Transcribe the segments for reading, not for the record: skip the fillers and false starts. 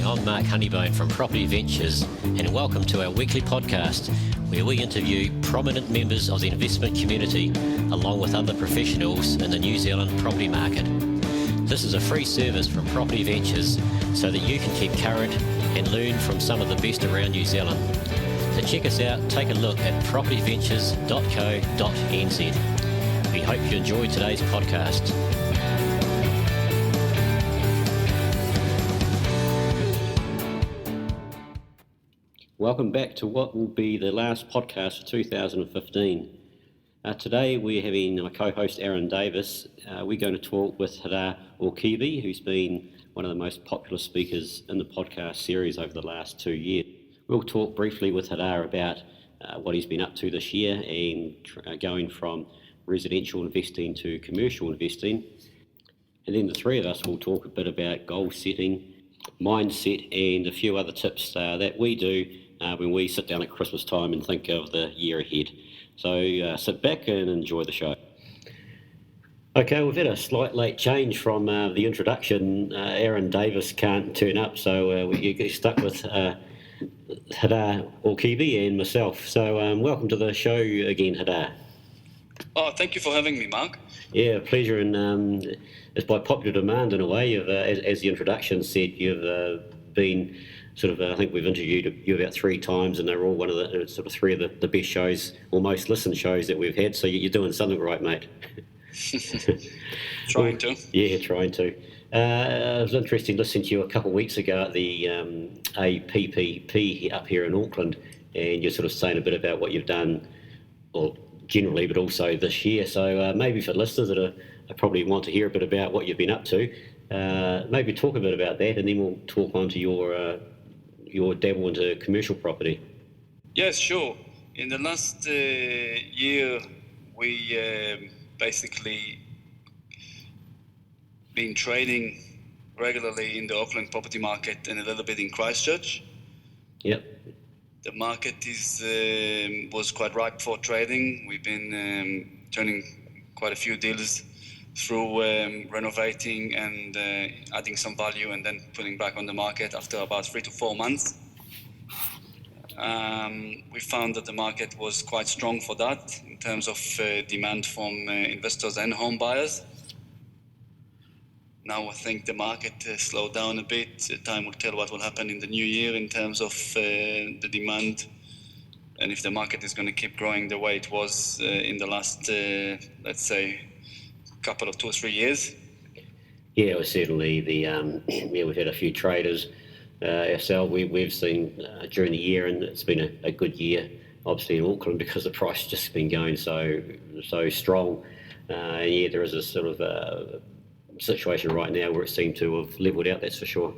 I'm Mark Honeybone from Property Ventures, and welcome to our weekly podcast where we interview prominent members of the investment community along with other professionals in the New Zealand property market. This is a free service from Property Ventures so that you can keep current and learn from some of the best around New Zealand. To check us out, take a look at propertyventures.co.nz. We hope you enjoyed today's podcast. Welcome back to what will be the last podcast for 2015. Today we're having my co-host Aaron Davis. We're going to talk with Hadar Orkibi, who's been one of the most popular speakers in the podcast series over the last 2 years. We'll talk briefly with Hadar about what he's been up to this year and going from residential investing to commercial investing. And then the three of us will talk a bit about goal setting, mindset, and a few other tips that we do when we sit down at Christmas time and think of the year ahead. So sit back and enjoy the show. Okay, we've had a slight late change from the introduction. Aaron Davis can't turn up, so we get stuck with Hadar Orkibi and myself. So welcome to the show again, Hadar. Oh, thank you for having me, Mark. Yeah, pleasure, and it's by popular demand in a way. As the introduction said, you've been sort of, I think we've interviewed you about 3 times, and they're all one of the sort of 3 of the best shows or most listened shows that we've had. So you're doing something right, mate. Trying to. Yeah, trying to. It was interesting listening to you a couple of weeks ago at the APPP up here in Auckland, and you're sort of saying a bit about what you've done, well, generally, but also this year. So maybe for listeners that I probably want to hear a bit about what you've been up to, maybe talk a bit about that, and then we'll talk on to your dabble into commercial property. Yes, sure. In the last year, we basically been trading regularly in the Auckland property market and a little bit in Christchurch. Yep. The market was quite ripe for trading. We've been turning quite a few deals through renovating and adding some value and then putting back on the market after about 3 to 4 months. We found that the market was quite strong for that in terms of demand from investors and home buyers. Now I think the market slowed down a bit. Time will tell what will happen in the new year in terms of the demand, and if the market is going to keep growing the way it was in the last, let's say, couple of 2 or 3 years. Yeah, well, certainly we've had a few traders ourselves. We've seen during the year, and it's been a good year, obviously in Auckland, because the price has just been going so strong. Yeah, there is a sort of situation right now where it seemed to have levelled out, that's for sure.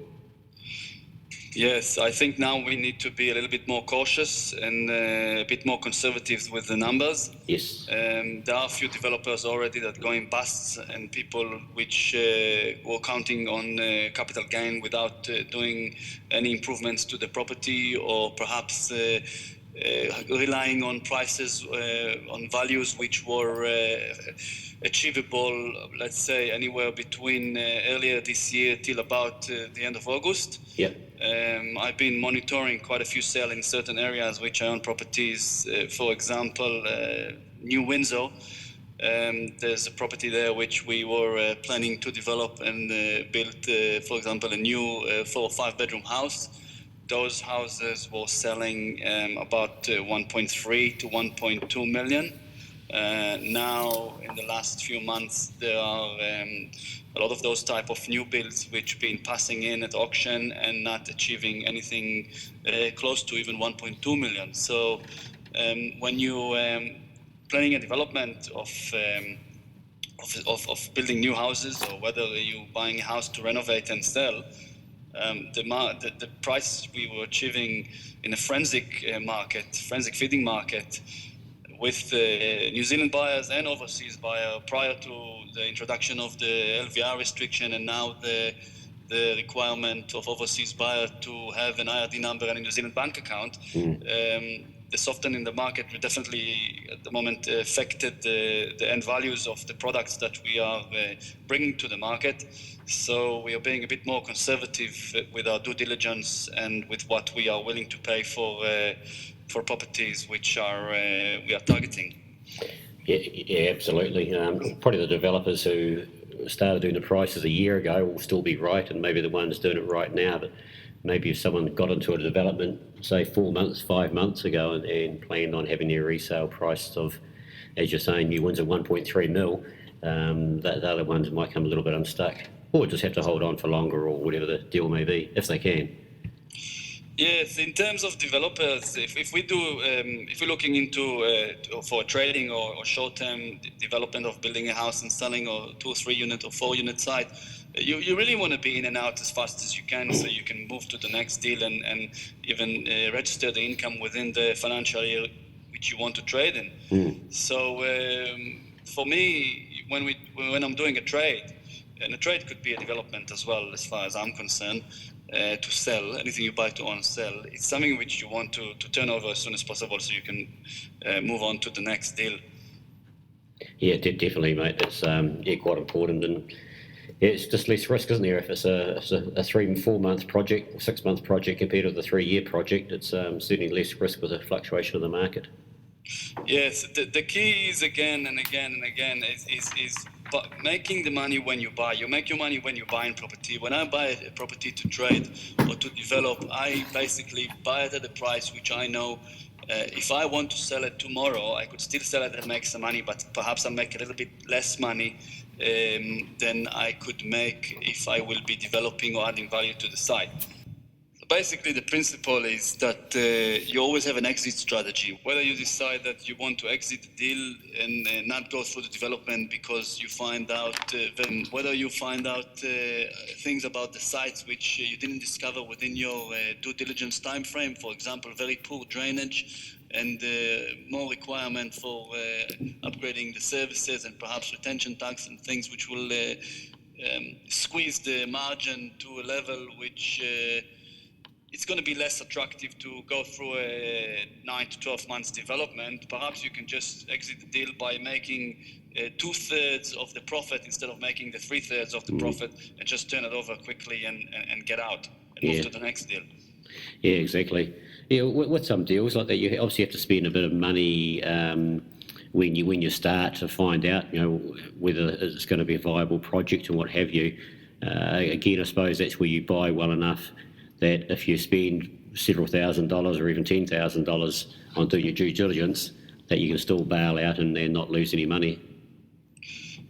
Yes, I think now we need to be a little bit more cautious and a bit more conservative with the numbers. Yes. There are a few developers already that are going bust, and people which were counting on capital gain without doing any improvements to the property, or perhaps relying on prices, on values which were achievable, let's say, anywhere between earlier this year till about the end of August. Yep. I've been monitoring quite a few sales in certain areas which I own properties. For example, New Windsor. There's a property there which we were planning to develop and build, for example, a new 4 or 5 bedroom house. Those houses were selling about 1.3 to 1.2 million. Now, in the last few months, there are a lot of those type of new builds which been passing in at auction and not achieving anything close to even 1.2 million. So when you planning a development of building new houses, or whether you're buying a house to renovate and sell, the price we were achieving in a forensic feeding market, with New Zealand buyers and overseas buyers prior to the introduction of the LVR restriction, and now the requirement of overseas buyers to have an IRD number and a New Zealand bank account, the softening in the market will definitely at the moment affected the end values of the products that we are bringing to the market. So we are being a bit more conservative with our due diligence and with what we are willing to pay for properties which are we are targeting. Yeah, absolutely. Probably the developers who started doing the prices a year ago will still be right, and maybe the ones doing it right now. But maybe if someone got into a development, say 4 months, 5 months ago, and planned on having their resale price of, as you're saying, new ones at 1.3 mil, the other ones might come a little bit unstuck, or just have to hold on for longer, or whatever the deal may be, if they can. Yes, in terms of developers, if we're looking into for trading or short-term development of building a house and selling, or 2 or 3 unit or 4 unit site, you really want to be in and out as fast as you can, so you can move to the next deal and even register the income within the financial year which you want to trade in. So for me, when I'm doing a trade, and a trade could be a development as well, as far as I'm concerned, to sell, anything you buy to own, sell, it's something which you want to turn over as soon as possible so you can move on to the next deal. Yeah, definitely, mate. It's quite important, and it's just less risk, isn't there? If it's a 3 and 4 month project, or 6 month project compared to the 3 year project, it's certainly less risk with the fluctuation of the market. Yes, the key is again and again and again is making the money when you buy. You make your money when you buy in property. When I buy a property to trade or to develop, I basically buy it at a price which I know if I want to sell it tomorrow, I could still sell it and make some money, but perhaps I'll make a little bit less money than I could make if I will be developing or adding value to the site. Basically, the principle is that you always have an exit strategy. Whether you decide that you want to exit the deal and not go through the development because you find out, whether you find out things about the sites which you didn't discover within your due diligence time frame, for example, very poor drainage and more requirement for upgrading the services and perhaps retention tax and things which will squeeze the margin to a level which it's going to be less attractive to go through a 9 to 12 months development. Perhaps you can just exit the deal by making 2/3 of the profit instead of making the 3/3 of the profit, and just turn it over quickly and get out and move to the next deal. Yeah, exactly. Yeah, with some deals like that, you obviously have to spend a bit of money when you start to find out, whether it's going to be a viable project and what have you. Again, I suppose that's where you buy well enough that if you spend several $1,000s or even $10,000 on doing your due diligence, that you can still bail out and not lose any money.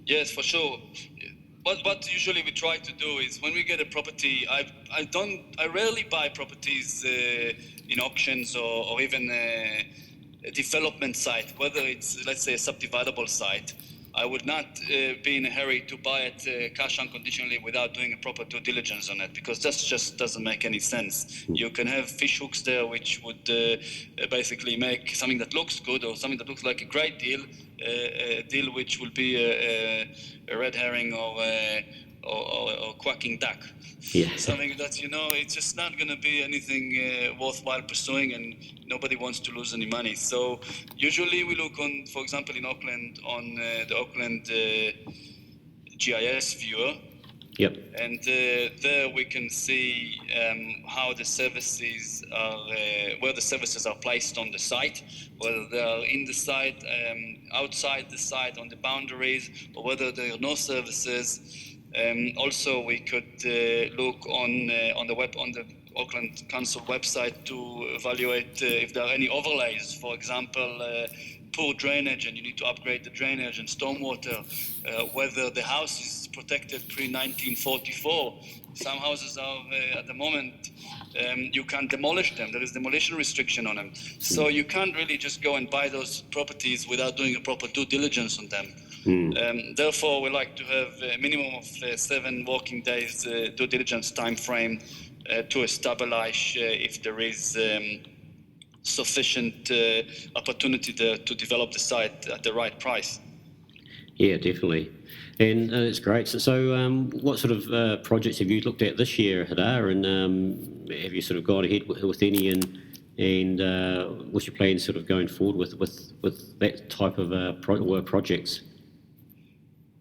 Yes, for sure. What usually we try to do is when we get a property, I rarely buy properties in auctions or even a development site, whether it's, let's say, a subdividable site. I would not be in a hurry to buy it cash unconditionally without doing a proper due diligence on it, because that just doesn't make any sense. You can have fish hooks there which would basically make something that looks good or something that looks like a great deal, a deal which will be a red herring or quacking duck. Yeah. Something that, it's just not going to be anything worthwhile pursuing, and nobody wants to lose any money. So usually we look on, for example, in Auckland, on the Auckland GIS viewer. Yep. And there we can see how the services are, where the services are placed on the site, whether they are in the site, outside the site, on the boundaries, or whether there are no services. Also, we could look on the Auckland Council website to evaluate if there are any overlays. For example, poor drainage, and you need to upgrade the drainage and stormwater. Whether the house is protected pre-1944. Some houses are at the moment you can't demolish them. There is demolition restriction on them. So you can't really just go and buy those properties without doing a proper due diligence on them. Therefore, we like to have a minimum of 7 working days due diligence time frame to establish if there is sufficient opportunity to develop the site at the right price. Yeah, definitely. And it's great. So what sort of projects have you looked at this year, Hadar? And have you sort of gone ahead with any And what's your plan sort of going forward with that type of projects?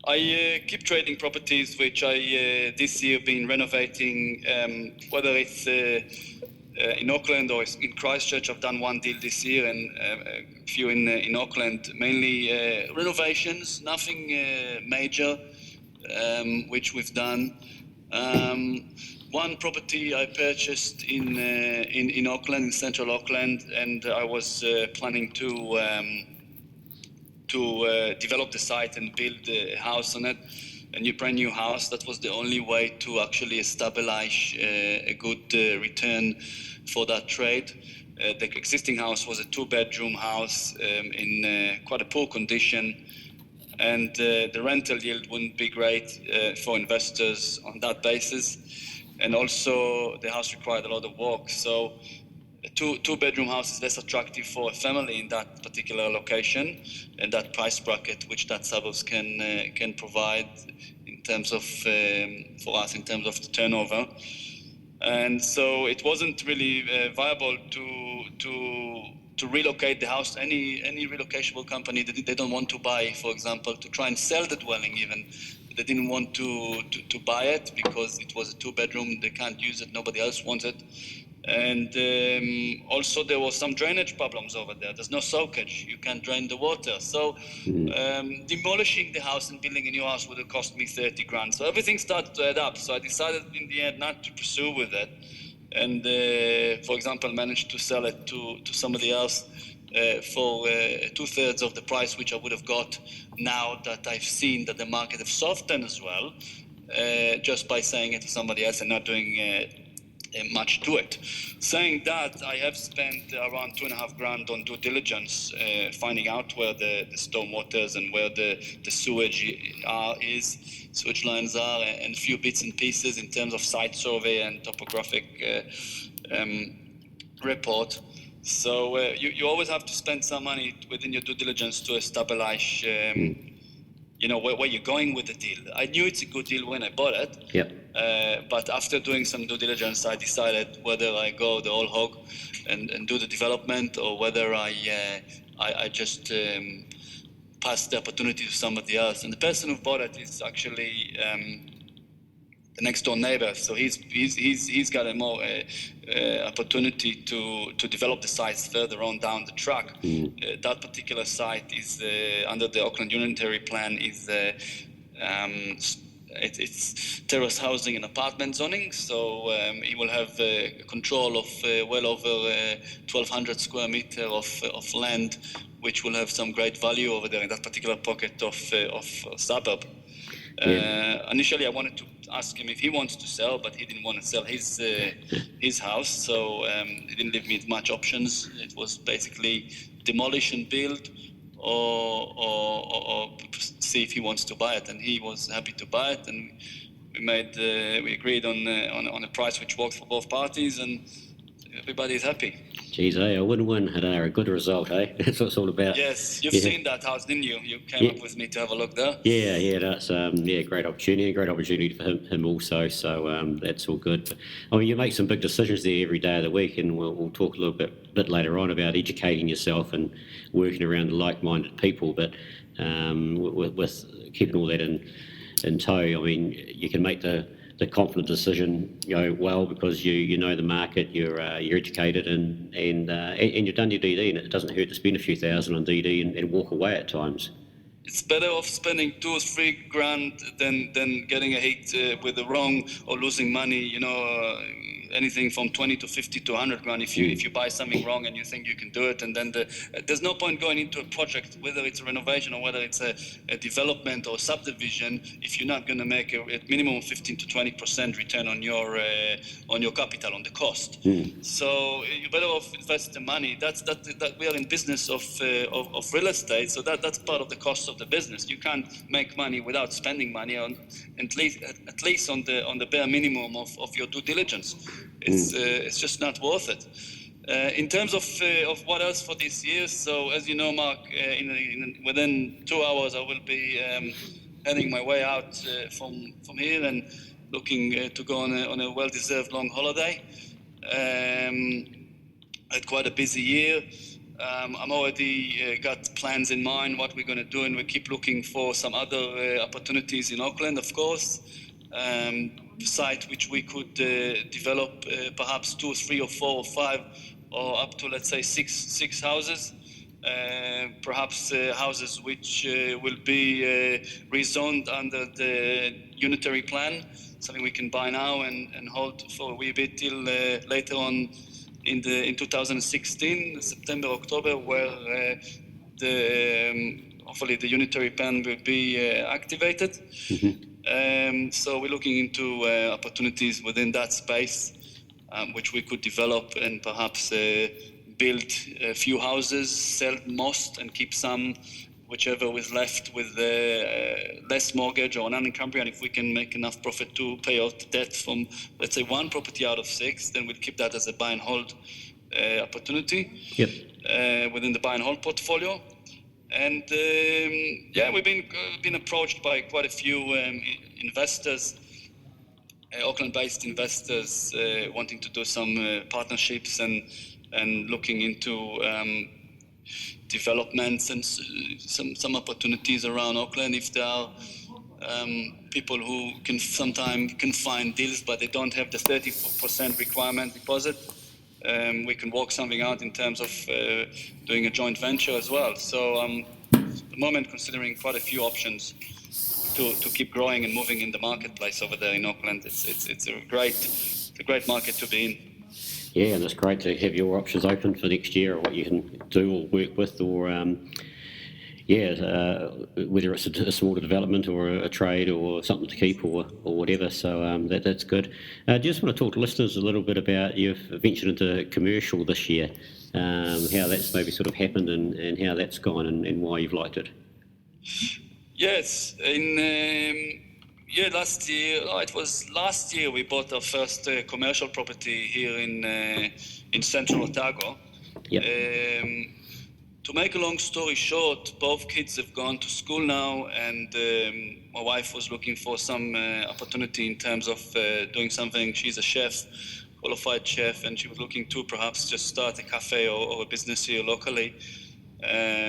I keep trading properties, which I this year been renovating, whether it's in Auckland or in Christchurch. I've done one deal this year, and a few in Auckland, mainly renovations, nothing major, which we've done. One property I purchased in Auckland, in central Auckland, and I was planning to develop the site and build a house on it, a brand new house. That was the only way to actually establish a good return for that trade. The existing house was a 2-bedroom house in quite a poor condition, and the rental yield wouldn't be great for investors on that basis. And also the house required a lot of work. So a two-bedroom house is less attractive for a family in that particular location and that price bracket, which that suburbs can provide in terms of for us in terms of the turnover. And so it wasn't really viable to relocate the house. Any relocatable company, they don't want to buy, for example, to try and sell the dwelling even. They didn't want to buy it because it was a 2-bedroom. They can't use it. Nobody else wants it. And also there was some drainage problems over there. There's no soakage. You can't drain the water. So demolishing the house and building a new house would have cost me 30 grand. So everything started to add up. So I decided in the end not to pursue with it. And for example, managed to sell it to somebody else for 2/3 of the price which I would have got now that I've seen that the market have softened as well, just by saying it to somebody else and not doing much to it. Saying that, I have spent around 2.5 grand on due diligence, finding out where the storm waters and where the sewage lines are, and a few bits and pieces in terms of site survey and topographic report. So you always have to spend some money within your due diligence to establish where you're going with the deal. I knew it's a good deal when I bought it. Yep. But after doing some due diligence, I decided whether I go the whole hog and do the development, or whether I just pass the opportunity to somebody else. And the person who bought it is actually the next door neighbor. So he's got a more opportunity to develop the sites further on down the track. That particular site is under the Auckland Unitary Plan is it's terrace housing and apartment zoning, so he will have control of well over 1,200 square meter of land, which will have some great value over there in that particular pocket of suburb. Initially, I wanted to ask him if he wants to sell, but he didn't want to sell his house, so he didn't leave me much options. It was basically demolish and build, or see if he wants to buy it, and he was happy to buy it, and we agreed on a price which worked for both parties, and everybody's happy. Geez, a win-win, Hadar, a good result, eh? That's what it's all about. Yes, you've seen that house, didn't you? You came up with me to have a look there. Yeah, that's great opportunity for him also. So that's all good. But, I mean, you make some big decisions there every day of the week, and we'll talk a little bit later on about educating yourself and working around like-minded people. But with keeping all that in tow, I mean, you can make the confident decision, well, because you know the market, you're educated, and you've done your DD, and it doesn't hurt to spend a few thousand on DD and walk away at times. It's better off spending 2 or 3 grand than getting a hit with the wrong or losing money. Anything from 20 to 50 to 100 grand if you buy something wrong and you think you can do it, and then there's no point going into a project, whether it's a renovation or whether it's a development or subdivision, if you're not going to make a minimum 15 to 20% return on your capital, on the cost. So you better off invest the money. That we are in business of real estate, so that's part of the cost of the business. You can't make money without spending money on at least on the bare minimum of your due diligence. It's just not worth it. In terms of what else for this year, so as you know, Mark, within 2 hours I will be heading my way out from here and looking to go on a well-deserved long holiday. had quite a busy year. I'm already got plans in mind what we're going to do, and we keep looking for some other opportunities in Auckland, of course. Site which we could develop perhaps 2 or 3 or 4 or 5 or up to, let's say, six houses. Perhaps houses which will be rezoned under the unitary plan, something we can buy now and hold for a wee bit till later on in 2016, September, October, where hopefully the unitary plan will be activated. Mm-hmm. So we're looking into opportunities within that space, which we could develop and perhaps build a few houses, sell most, and keep some, whichever was left with less mortgage or unencumbered. And if we can make enough profit to pay out the debt from, let's say, 1 property out of 6, then we'll keep that as a buy and hold opportunity. Yep. Within the buy and hold portfolio. And we've been approached by quite a few investors, Auckland-based investors, wanting to do some partnerships and looking into developments and some opportunities around Auckland. If there are people who can sometimes find deals, but they don't have the 30% requirement deposit, we can work something out in terms of doing a joint venture as well. So at the moment, considering quite a few options to keep growing and moving in the marketplace over there in Auckland. It's a great market to be in. Yeah, and it's great to have your options open for next year, or what you can do or work with, or whether it's a smaller development or a trade or something to keep or whatever. So that's good. I just want to talk to listeners a little bit about, you've ventured into commercial this year, how that's maybe sort of happened and how that's gone and why you've liked it. Yes, last year we bought our first commercial property here in central Otago. Yep. To make a long story short, both kids have gone to school now, and my wife was looking for some opportunity in terms of doing something. She's a chef, qualified chef, and she was looking to perhaps just start a cafe or a business here locally.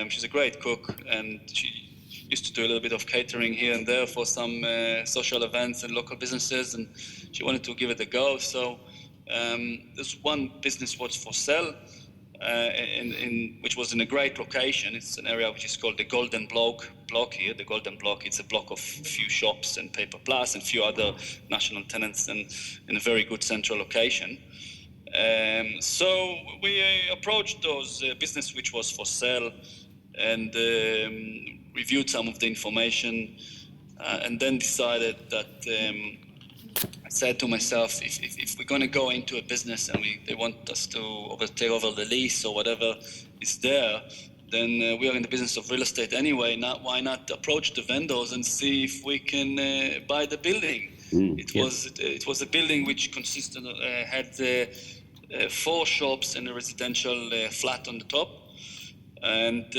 She's a great cook, and she used to do a little bit of catering here and there for some social events and local businesses, and she wanted to give it a go. So this one business was for sale, which was in a great location. It's an area which is called the Golden Block here. The Golden Block, it's a block of a few shops and Paper Plus and a few other national tenants, and in a very good central location. So we approached those business which was for sale and reviewed some of the information, and then decided that I said to myself, if we're going to go into a business and they want us to take over the lease or whatever is there, then we are in the business of real estate anyway. Why not approach the vendors and see if we can buy the building? It was a building which consisted had 4 shops and a residential flat on the top, and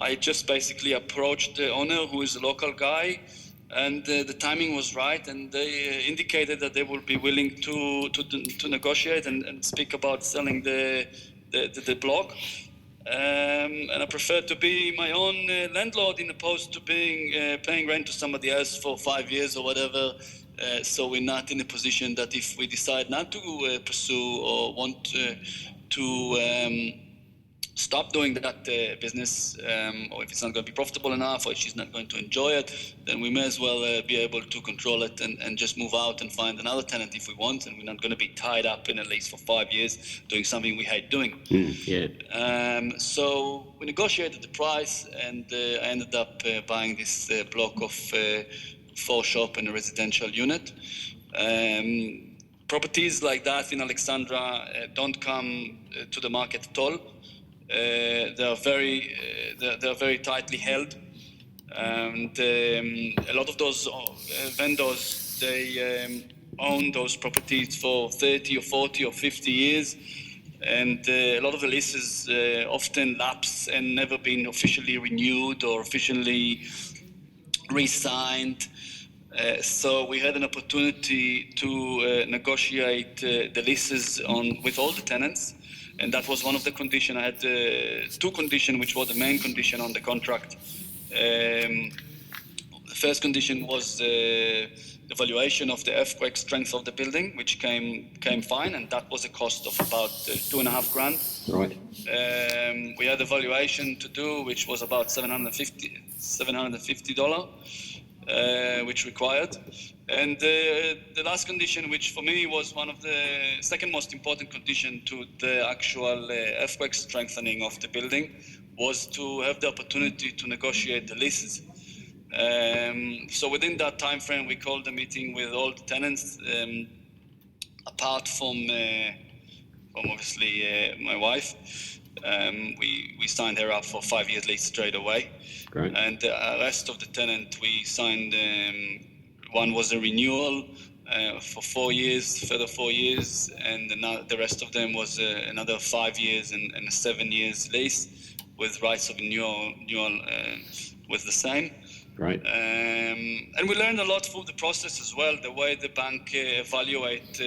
I just basically approached the owner, who is a local guy, and the timing was right, and they indicated that they would be willing to negotiate and speak about selling the block. And I prefer to be my own landlord in opposed to being paying rent to somebody else for 5 years or whatever. So we're not in a position that if we decide not to pursue or want to stop doing that business, or if it's not going to be profitable enough, or if she's not going to enjoy it, then we may as well be able to control it and just move out and find another tenant if we want, and we're not going to be tied up in a lease for 5 years doing something we hate doing. So we negotiated the price, and I ended up buying this block of 4 shop and a residential unit. Properties like that in Alexandra don't come to the market at all. They are very tightly held, and a lot of those vendors, they own those properties for 30 or 40 or 50 years, and a lot of the leases often lapse and never been officially renewed or officially re-signed. So we had an opportunity to negotiate the leases with all the tenants, and that was one of the conditions. I had two conditions, which were the main condition on the contract. The first condition was the valuation of the earthquake strength of the building, which came fine, and that was a cost of about $2,500. Right. We had a valuation to do, which was about $750, which required. And the last condition, which for me was one of the second most important condition to the actual earthquake strengthening of the building, was to have the opportunity to negotiate the leases. So within that time frame, we called a meeting with all the tenants, apart from obviously my wife. We signed her up for 5 years lease straight away. Great. And the rest of the tenant we signed, one was a renewal for 4 years, further 4 years, and the rest of them was another 5 years and a 7 years lease with rights of renewal with the same. Right. And we learned a lot through the process as well, the way the bank evaluate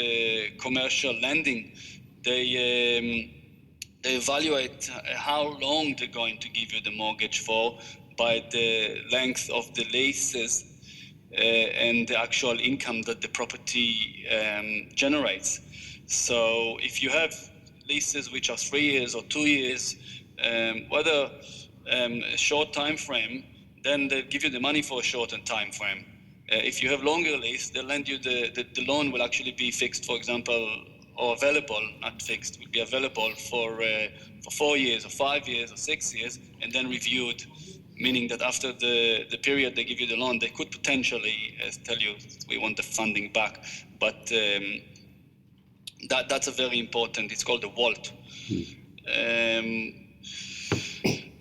commercial lending. They evaluate how long they're going to give you the mortgage for by the length of the leases and the actual income that the property generates. So if you have leases which are 3 years or 2 years, whether a short time frame, then they give you the money for a shortened time frame. If you have longer lease, they'll lend you the loan will actually be fixed, for example, or available, not fixed, will be available for 4 years or 5 years or 6 years, and then reviewed, meaning that after the period they give you the loan, they could potentially tell you, we want the funding back. But that's a very important, it's called the WALT.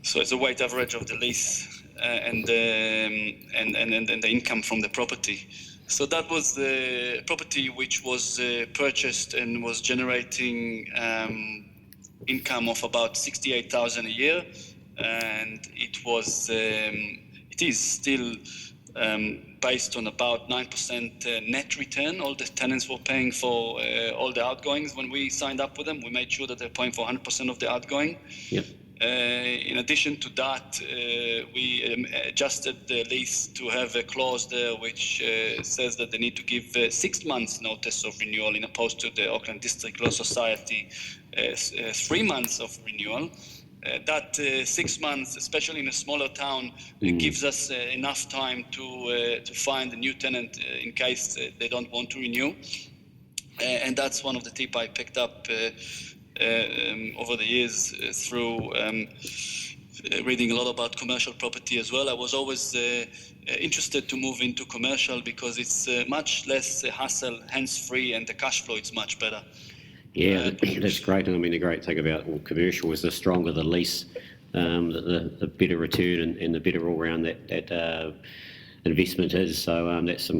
So it's a weighted average of the lease and the income from the property. So that was the property which was purchased and was generating income of about $68,000 a year, and it is still based on about 9% net return. All the tenants were paying for all the outgoings when we signed up with them. We made sure that they're paying for 100% of the outgoing. Yep. In addition to that, we adjusted the lease to have a clause there which says that they need to give 6 months notice of renewal, in opposed to the Auckland District Law Society 3 months of renewal. That 6 months, especially in a smaller town, gives us enough time to find a new tenant in case they don't want to renew. And that's one of the tips I picked up over the years through reading a lot about commercial property as well. I was always interested to move into commercial because it's much less hassle, hands-free, and the cash flow is much better. Yeah, that's great. And I mean, the great thing about commercial is the stronger the lease, the better return and the better all-round that investment is. So that's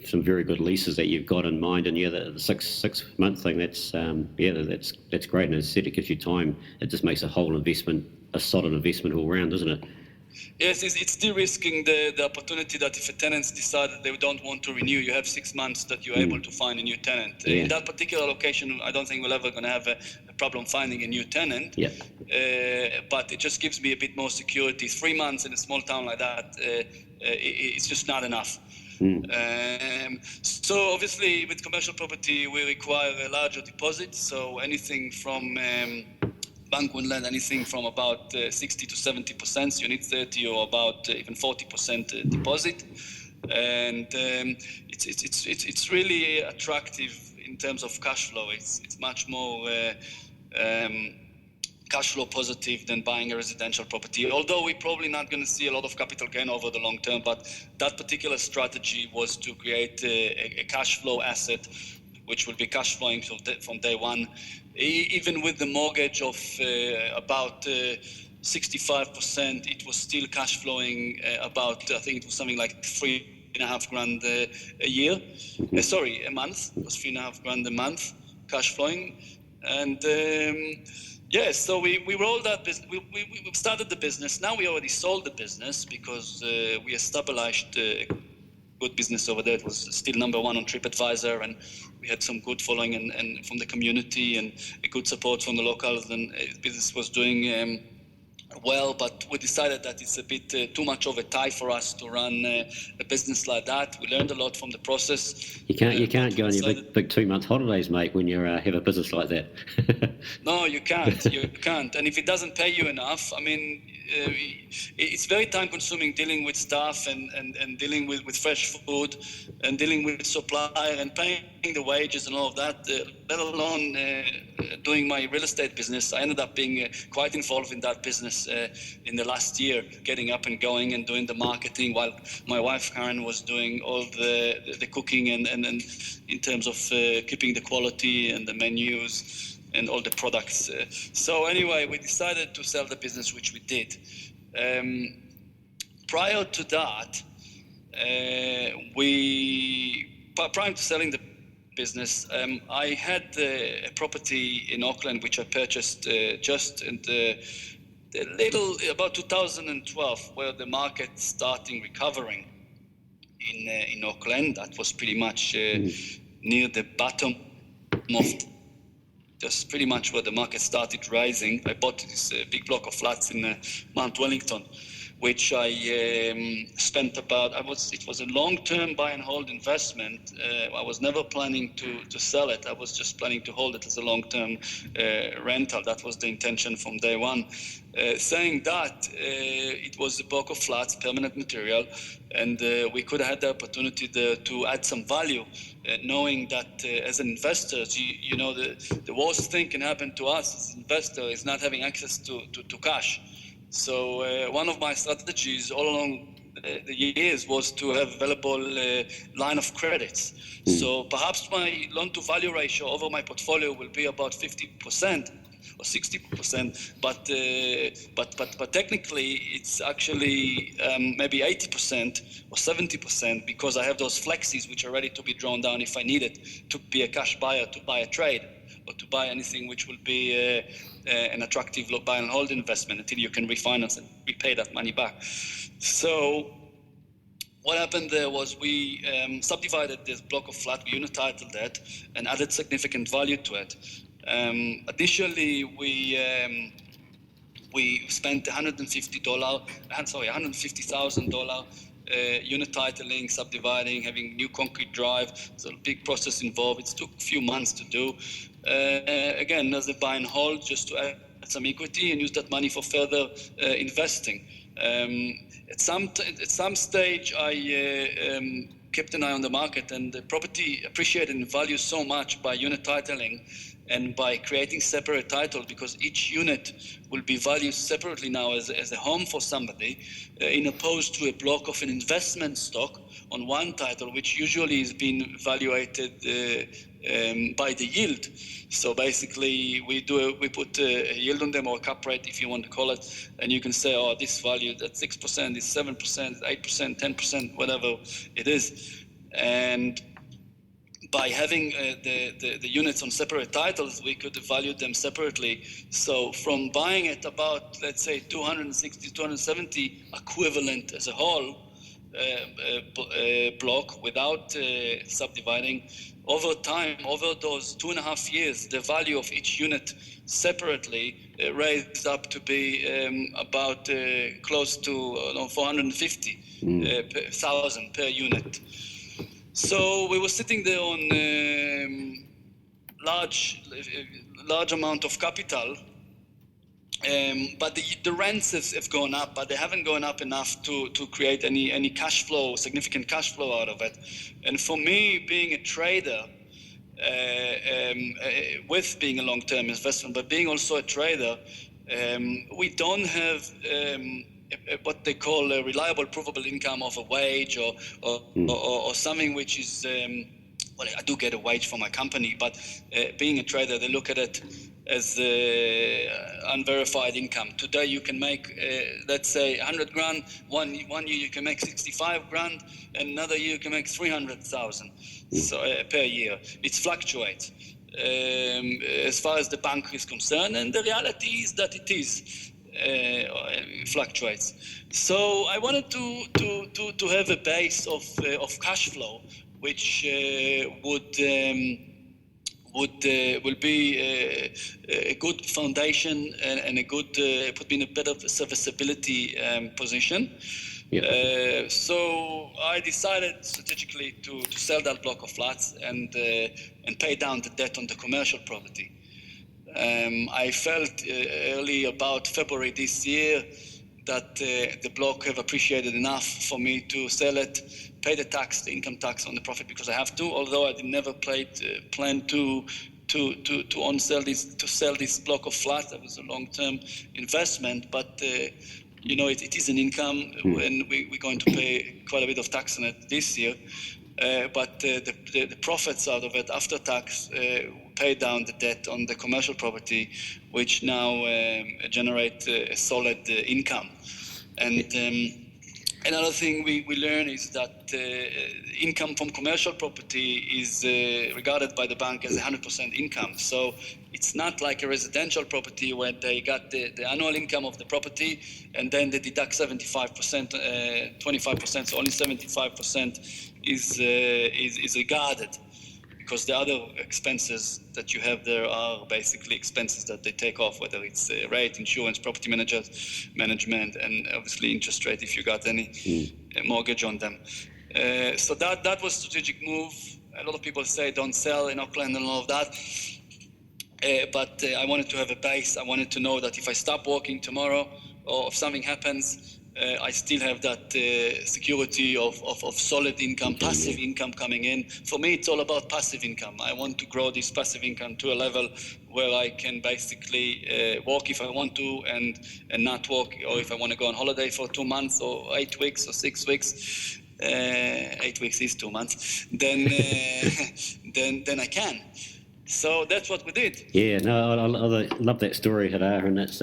some very good leases that you've got in mind. And the 6 month thing, that's great. And as I said, it gives you time. It just makes a whole investment a solid investment all round, doesn't it? Yes, it's de-risking the opportunity that if a tenant decides that they don't want to renew, you have 6 months that you're able to find a new tenant. Yeah. In that particular location, I don't think we're ever going to have a problem finding a new tenant. Yeah. But it just gives me a bit more security. 3 months in a small town like that, it's just not enough. So obviously with commercial property, we require a larger deposit. So anything from... bank will lend anything from about 60 to 70%. So you need 30 or about even 40% deposit, and it's really attractive in terms of cash flow. It's much more cash flow positive than buying a residential property. Although we're probably not going to see a lot of capital gain over the long term, but that particular strategy was to create a cash flow asset, which will be cash flowing from day one. Even with the mortgage of about 65%, it was still cash flowing about, I think it was something like $3,500 a year. A month. It was $3,500 a month cash flowing. And so we rolled that business. We started the business. Now we already sold the business because we established good business over there. It was still number one on TripAdvisor, and we had some good following and from the community and a good support from the locals, and business was doing well, but we decided that it's a bit too much of a tie for us to run a business like that. We learned a lot from the process. You can't go on your big 2-month holidays, mate, when you have a business like that. No, you can't. You can't. And if it doesn't pay you enough, I mean, it's very time-consuming dealing with staff and dealing with fresh food and dealing with supplier and paying the wages and all of that, let alone doing my real estate business. I ended up being quite involved in that business in the last year, getting up and going and doing the marketing, while my wife Karen was doing all the cooking and in terms of keeping the quality and the menus and all the products. So anyway, we decided to sell the business, which we did. Prior to that, prior to selling the business, I had a property in Auckland which I purchased just in about 2012, where the market starting recovering in Auckland. That was pretty much near the bottom of just pretty much where the market started rising. I bought this big block of flats in Mount Wellington, which I spent about, it was a long-term buy and hold investment. I was never planning to sell it. I was just planning to hold it as a long-term rental. That was the intention from day one. Saying that, it was a block of flats, permanent material, and we could have had the opportunity to add some value, knowing that as an investor, you know, the worst thing can happen to us as an investor is not having access to cash. So one of my strategies all along the years was to have available line of credits. So perhaps my loan to value ratio over my portfolio will be about 50% or 60%, but technically it's actually maybe 80% or 70%, because I have those flexis which are ready to be drawn down if I need it, to be a cash buyer, to buy a trade, or to buy anything which will be an attractive buy and hold investment until you can refinance and repay that money back. So what happened there was we subdivided this block of flat, we unititled that, and added significant value to it. Additionally, we spent $150,000 unit titling, subdividing, having new concrete drive. It's a big process involved. It took a few months to do. Again, as a buy and hold, just to add some equity and use that money for further investing. At some stage, I kept an eye on the market, and the property appreciated in value so much by unit titling and by creating separate title, because each unit will be valued separately now as a home for somebody, in opposed to a block of an investment stock on one title, which usually is being evaluated by the yield. So basically, we put a yield on them, or a cap rate, if you want to call it, and you can say, oh, this value, that's 6%, is 7%, 8%, 10%, whatever it is. And by having the units on separate titles, we could value them separately. So from buying it about, let's say, 260, 270 equivalent as a whole block without subdividing, over time, over those 2.5 years, the value of each unit separately raised up to be about close to 450,000 per unit. So we were sitting there on large amount of capital, but the rents have gone up, but they haven't gone up enough to create any cash flow, significant cash flow out of it. And for me, being a trader, with being a long-term investment, but being also a trader, we don't have what they call a reliable, provable income of a wage or something which is, well, I do get a wage for my company, but being a trader, they look at it as unverified income. Today you can make, let's say, 100 grand. One year you can make 65 grand, and another year you can make 300,000 per year. It fluctuates as far as the bank is concerned, and the reality is that it is. fluctuates. So I wanted to have a base of cash flow, which will be a good foundation and a good put me in a better serviceability position. Yep. So I decided strategically to sell that block of flats and pay down the debt on the commercial property. I felt early about February this year that the block have appreciated enough for me to sell it, pay the tax, the income tax on the profit, because I have to. Although I never planned to sell this block of flats. That was a long-term investment, but it is an income, and we're going to pay quite a bit of tax on it this year. But the profits out of it after tax pay down the debt on the commercial property, which now generate a solid income. And another thing we learn is that income from commercial property is regarded by the bank as 100% income. So it's not like a residential property where they got the annual income of the property and then they deduct 75%, 25%, so only 75% is regarded, because the other expenses that you have there are basically expenses that they take off, whether it's rate, insurance, property management, and obviously interest rate if you got any mortgage on them. So that was a strategic move. A lot of people say don't sell in Auckland and all of that. But I wanted to have a base. I wanted to know that if I stop working tomorrow or if something happens, I still have that security of solid income, passive income coming in. For me, it's all about passive income. I want to grow this passive income to a level where I can basically work if I want to and not work, or if I want to go on holiday for 2 months or 8 weeks or 6 weeks. 8 weeks is 2 months. Then I can. So that's what we did. Yeah, no, I love that story, Hadar, and it's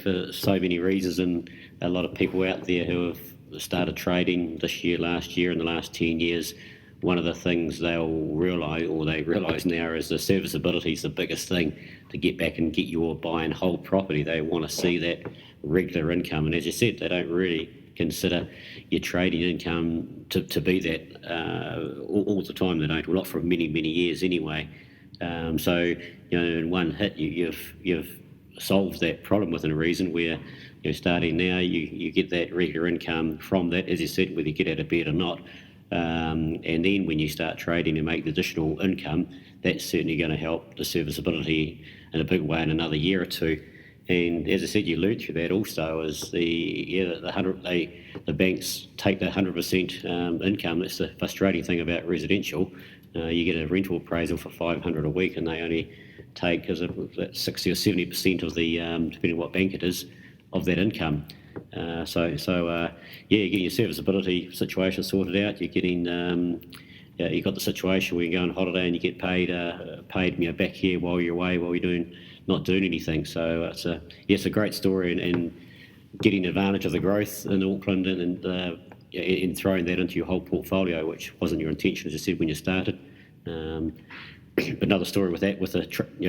for so many reasons, and a lot of people out there who have started trading this year, last year, in the last 10 years. One of the things they realise now is the serviceability is the biggest thing to get back and get your buy and hold property. They want to see that regular income, and as you said, they don't really consider your trading income to be that all the time. They don't, well, not for many years anyway. So in one hit, you've solved that problem within a reason where you're starting now. You get that regular income from that, as you said, whether you get out of bed or not. And then when you start trading and make the additional income, that's certainly going to help the serviceability in a big way in another year or two. And as I said, you learned through that also is the banks take that 100% income. That's the frustrating thing about residential. You get a rental appraisal for $500 a week, and they only take 60 or 70% of the, depending on what bank it is, of that income. You're getting your serviceability situation sorted out. You're getting, you've got the situation where you go on holiday and you get paid back here while you're away, while you're not doing anything. So it's a great story, and getting advantage of the growth in Auckland and in throwing that into your whole portfolio, which wasn't your intention, as you said, when you started. Another story with that, with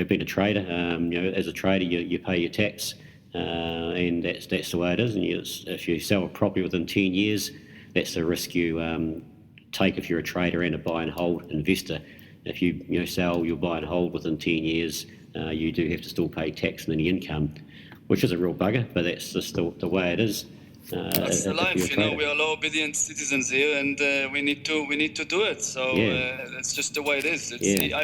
being a trader. As a trader, you pay your tax, and that's the way it is. And if you sell a property within 10 years, that's the risk you take if you're a trader and a buy and hold investor. If you sell your buy and hold within 10 years, you do have to still pay tax on any income, which is a real bugger, but that's just the way it is. That's the life, we are law-obedient citizens here, and we need to do it. So that's just the way it is. If I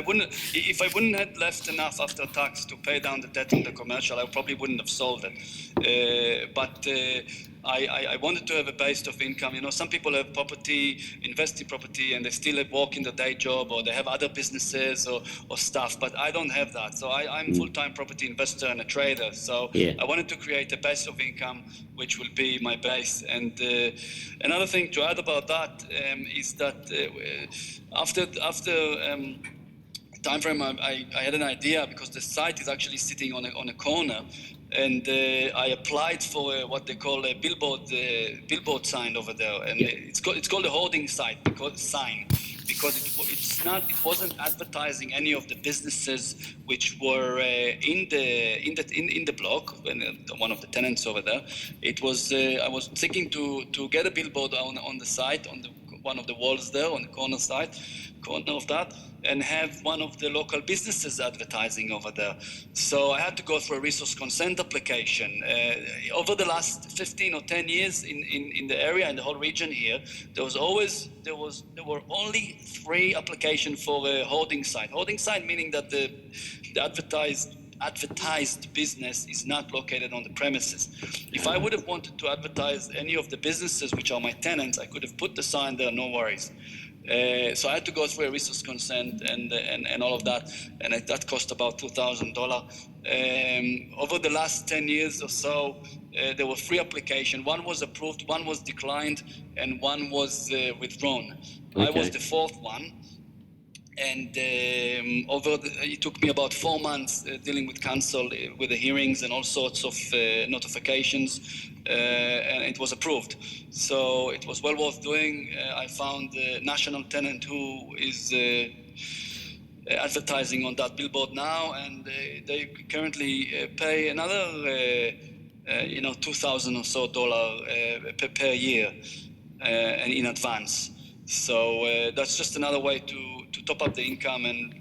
wouldn't have left enough after tax to pay down the debt on the commercial, I probably wouldn't have sold it. But I wanted to have a base of income. Some people have property, invest in property, and they still work in the day job, or they have other businesses or stuff. But I don't have that. So I'm a full-time property investor and a trader. So I wanted to create a base of income, which will be my base. And another thing to add about that is that after time frame, I had an idea, because the site is actually sitting on a corner and I applied for what they call a billboard sign over there, and it's called a hoarding site because it wasn't advertising any of the businesses which were in the block, one of the tenants over there. It was I was thinking to get a billboard on the site, on the one of the walls there on the corner of that, and have one of the local businesses advertising over there. So I had to go through a resource consent application. Over the last 15 or 10 years in the area, in the whole region here, there were only 3 applications for a hoarding site. Hoarding site meaning that the advertised business is not located on the premises. If I would have wanted to advertise any of the businesses which are my tenants, I could have put the sign there, no worries. So I had to go through a resource consent and all of that, and that cost about $2,000. Over the last 10 years or so, there were 3 applications. One was approved, one was declined, and one was withdrawn. Okay. I was the 4th one. And it took me about 4 months dealing with council, with the hearings and all sorts of notifications, and it was approved. So it was well worth doing. I found a national tenant who is advertising on that billboard now, and they currently pay another $2,000 or so per year and in advance. So that's just another way to top up the income and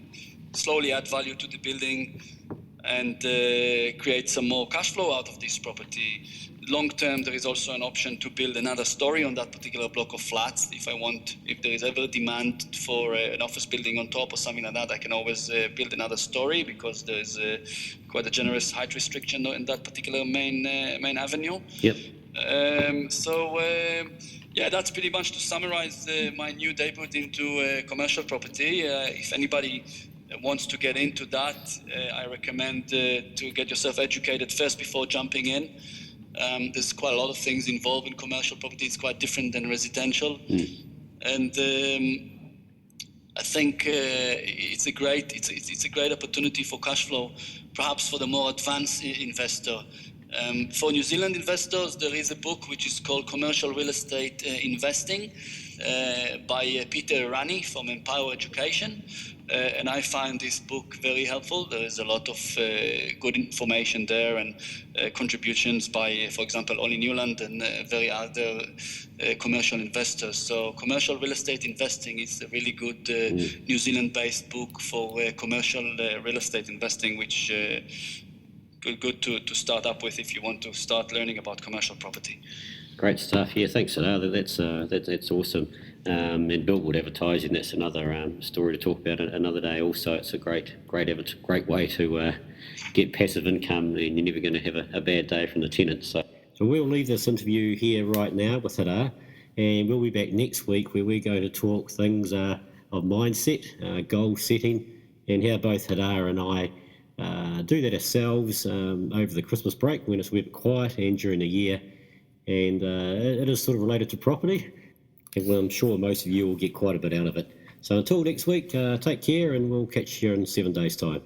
slowly add value to the building and create some more cash flow out of this property. Long term, there is also an option to build another story on that particular block of flats. If there is ever demand for an office building on top or something like that, I can always build another story because there is quite a generous height restriction in that particular main avenue. Yep. Yeah, that's pretty much to summarize my new debut into commercial property. If anybody wants to get into that, I recommend to get yourself educated first before jumping in. There's quite a lot of things involved in commercial property. It's quite different than residential. And I think it's a great opportunity for cash flow, perhaps for the more advanced investor. For New Zealand investors, there is a book which is called Commercial Real Estate Investing by Peter Rani from Empower Education. And I find this book very helpful. There is a lot of good information there and contributions by, for example, Ollie Newland and very other commercial investors. So commercial real estate investing is a really good New Zealand-based book for commercial real estate investing, which good to start up with if you want to start learning about commercial property. Great stuff. Yeah, thanks for that. That's awesome. And billboard advertising, that's another story to talk about another day. Also, it's a great way to get passive income, and you're never going to have a bad day from the tenants. So we'll leave this interview here right now with Hadar, and we'll be back next week where we're going to talk things of mindset, goal setting, and how both Hadar and I do that ourselves over the Christmas break when it's a bit quiet and during the year. And it is sort of related to property, and I'm sure most of you will get quite a bit out of it. So until next week, take care, and we'll catch you in 7 days' time.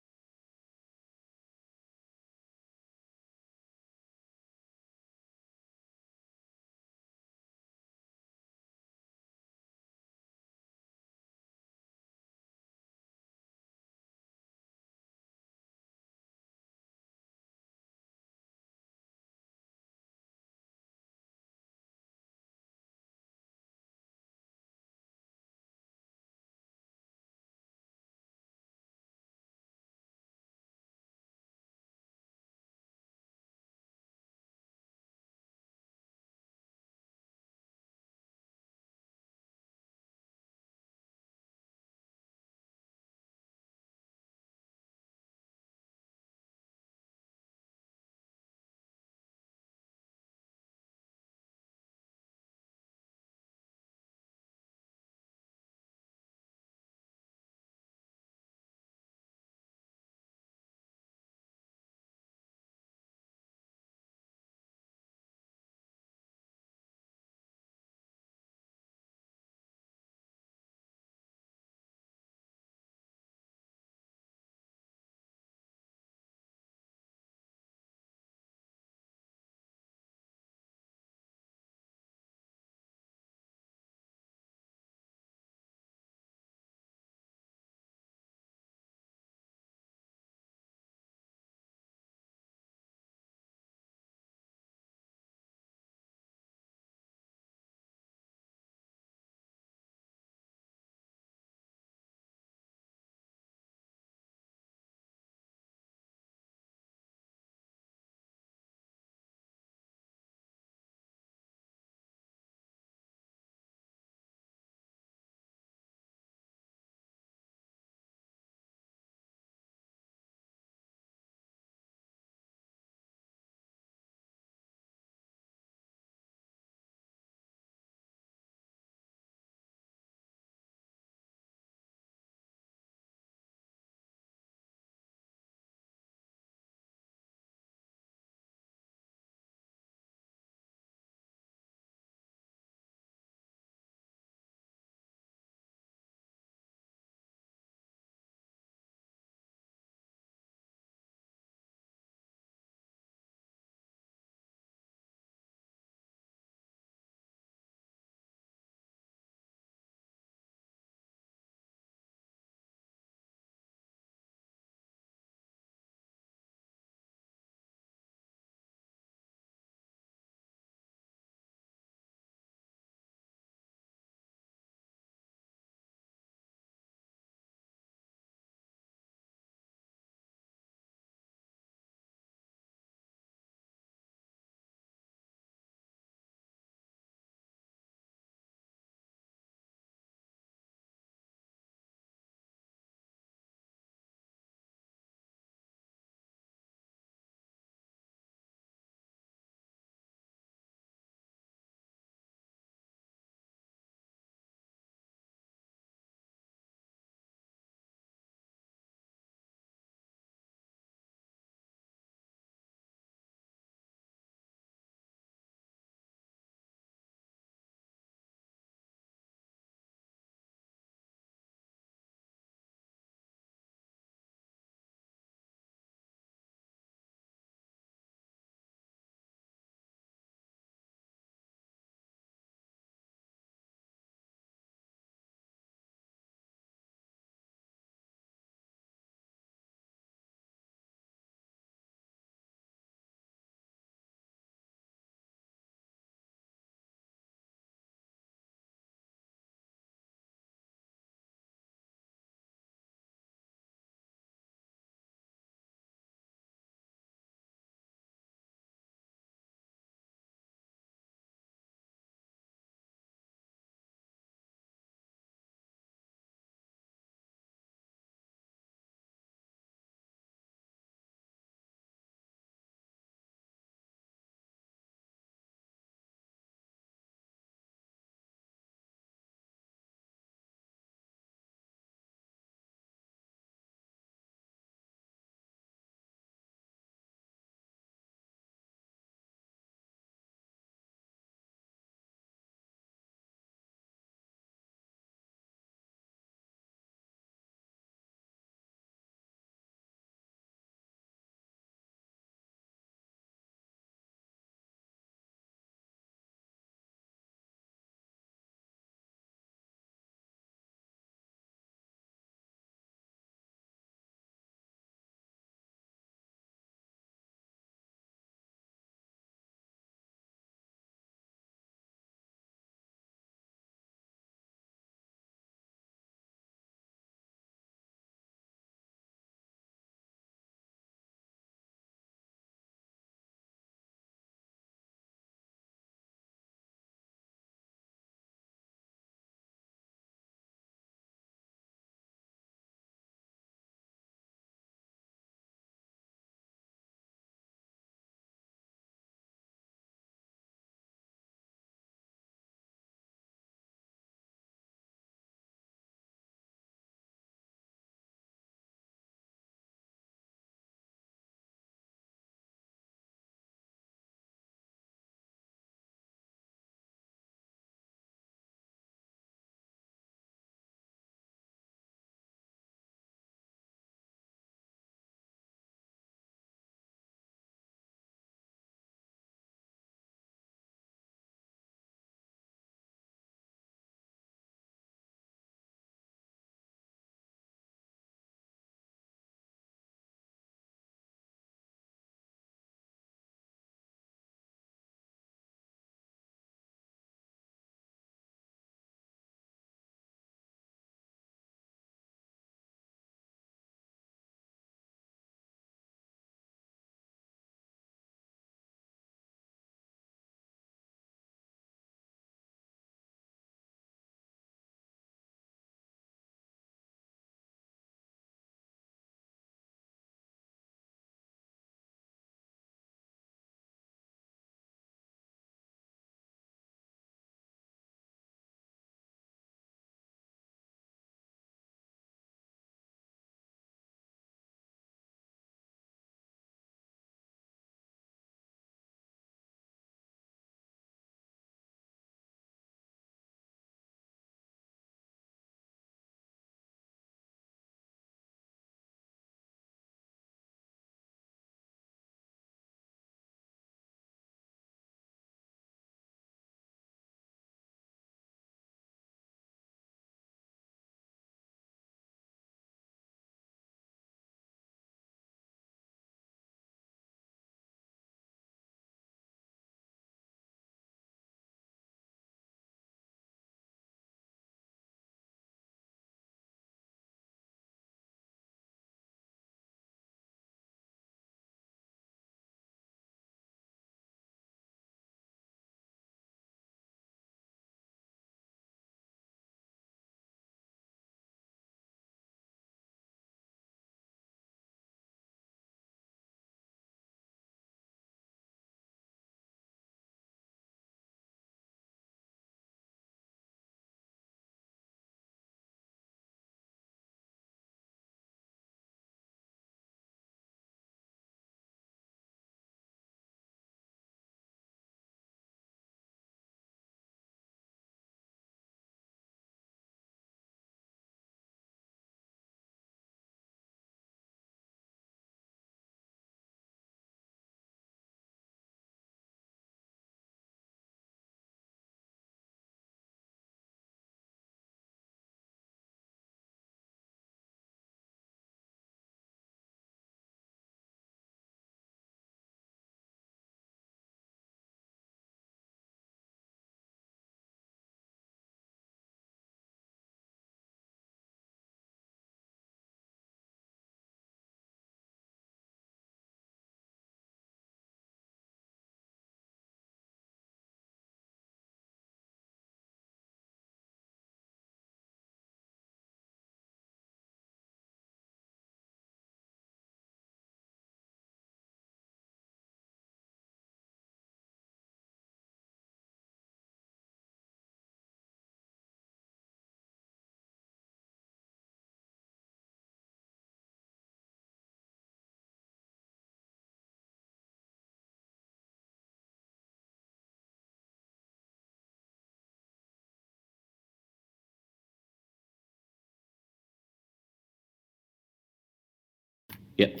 Yep.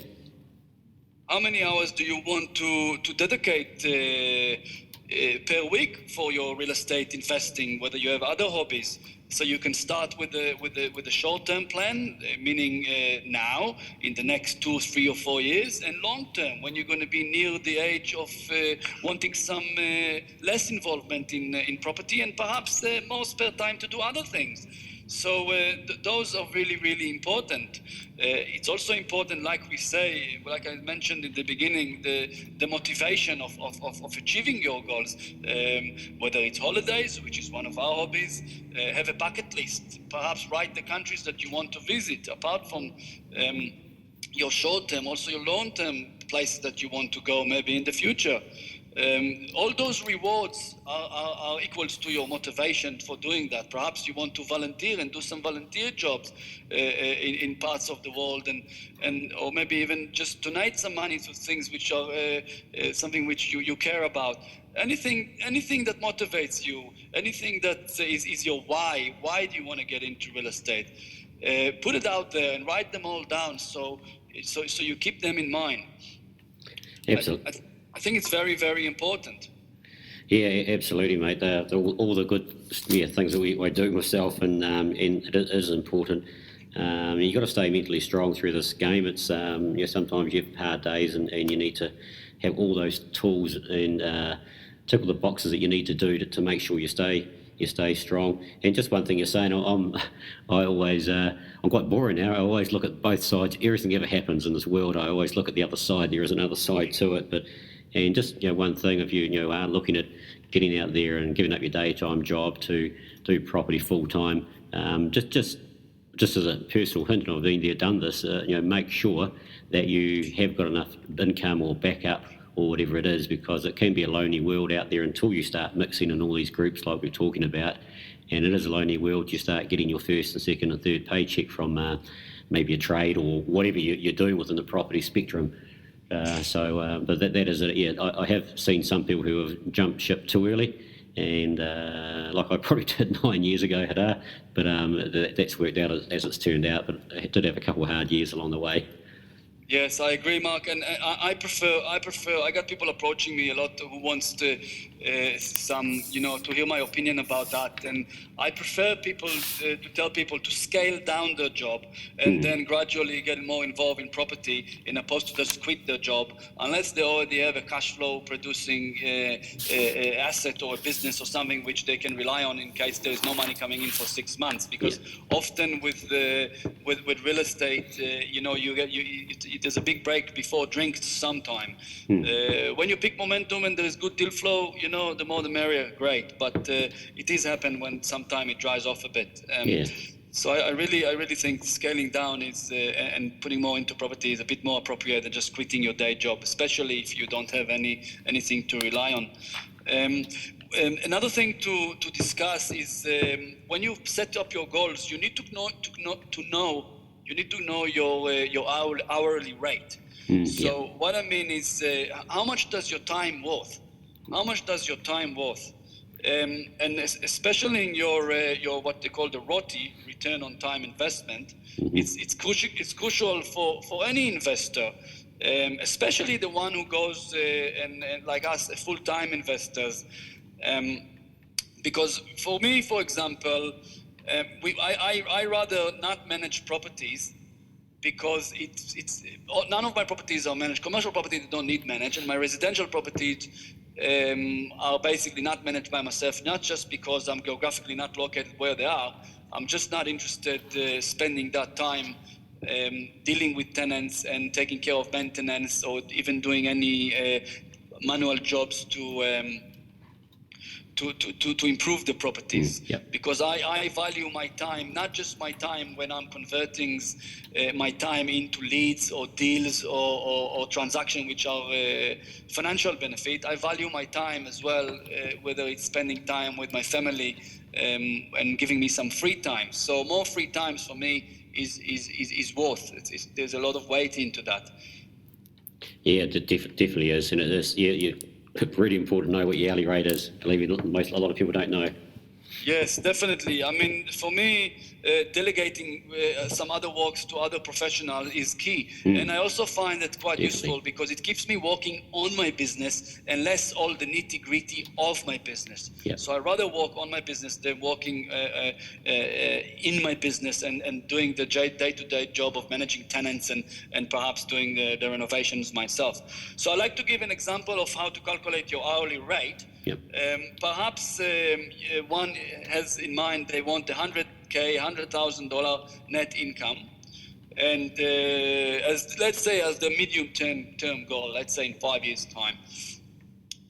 How many hours do you want to dedicate per week for your real estate investing? Whether you have other hobbies, so you can start with the short-term plan, meaning now in the next 2, 3, or 4 years, and long-term when you're going to be near the age of wanting some less involvement in property and perhaps more spare time to do other things. So those are really, really important. It's also important, like we say, like I mentioned in the beginning, the motivation of achieving your goals, whether it's holidays, which is one of our hobbies, have a bucket list, perhaps write the countries that you want to visit, apart from your short-term, also your long-term places that you want to go maybe in the future. All those rewards are equals to your motivation for doing that. Perhaps you want to volunteer and do some volunteer jobs in parts of the world, and or maybe even just donate some money to things which are something which you care about. Anything that motivates you, anything that is your why. Why do you want to get into real estate? Put it out there and write them all down so you keep them in mind. Absolutely. I think it's very, very important. Yeah, absolutely, mate. All the good things that I do myself, and it is important. You've got to stay mentally strong through this game. It's sometimes you have hard days, and you need to have all those tools and tick all the boxes that you need to do to make sure you stay strong. And just one thing you're saying, I'm quite boring now. I always look at both sides. Everything ever happens in this world, I always look at the other side. There is another side to it, and just one thing, if you are looking at getting out there and giving up your daytime job to do property full time, just as a personal hint, and I've been there, done this. Make sure that you have got enough income or backup or whatever it is, because it can be a lonely world out there until you start mixing in all these groups like we're talking about. And it is a lonely world. You start getting your first and second and third paycheck from maybe a trade or whatever you're doing within the property spectrum. But that is it. Yeah, I have seen some people who have jumped ship too early, and like I probably did 9 years ago, but that's worked out as it's turned out. But I did have a couple of hard years along the way. Yes, I agree, Mark, and I prefer. I got people approaching me a lot who wants to to hear my opinion about that, and I prefer people to tell people to scale down their job and then gradually get more involved in property, in opposed to just quit their job, unless they already have a cash flow producing asset or a business or something which they can rely on in case there is no money coming in for 6 months. Because often with real estate, there's a big break before drinks sometime. When you pick momentum and there is good deal flow, the more the merrier, great. But it is happen when sometime it dries off a bit. So I really think scaling down is and putting more into property is a bit more appropriate than just quitting your day job, especially if you don't have anything to rely on. Another thing to discuss is when you set up your goals, you need to know your hourly rate. So what I mean is, how much does your time worth? How much does your time worth? And especially in your what they call the ROTI, return on time investment, it's crucial for any investor, especially the one who goes and like us, full-time investors. Because for me, for example, I rather not manage properties, because it's none of my properties are managed. Commercial properties don't need managed, and my residential properties are basically not managed by myself, not just because I'm geographically not located where they are. I'm just not interested spending that time dealing with tenants and taking care of maintenance, or even doing any manual jobs to improve the properties. Because I value my time, not just my time when I'm converting my time into leads or deals or transactions which are financial benefit. I value my time as well, whether it's spending time with my family and giving me some free time. So more free times for me is worth. There's a lot of weight into that. Yeah, it definitely is, and it is. It's really important to know what your hourly rate is. I believe a lot of people don't know. Yes, definitely. I mean, for me, delegating some other works to other professionals is key. And I also find it quite useful because it keeps me working on my business and less all the nitty gritty of my business. Yep. So I rather work on my business than working in my business and doing the day-to-day job of managing tenants and perhaps doing the renovations myself. So I like to give an example of how to calculate your hourly rate. Yep. Perhaps one has in mind they want $100,000 net income, and let's say as the medium term goal, let's say in 5 years' time,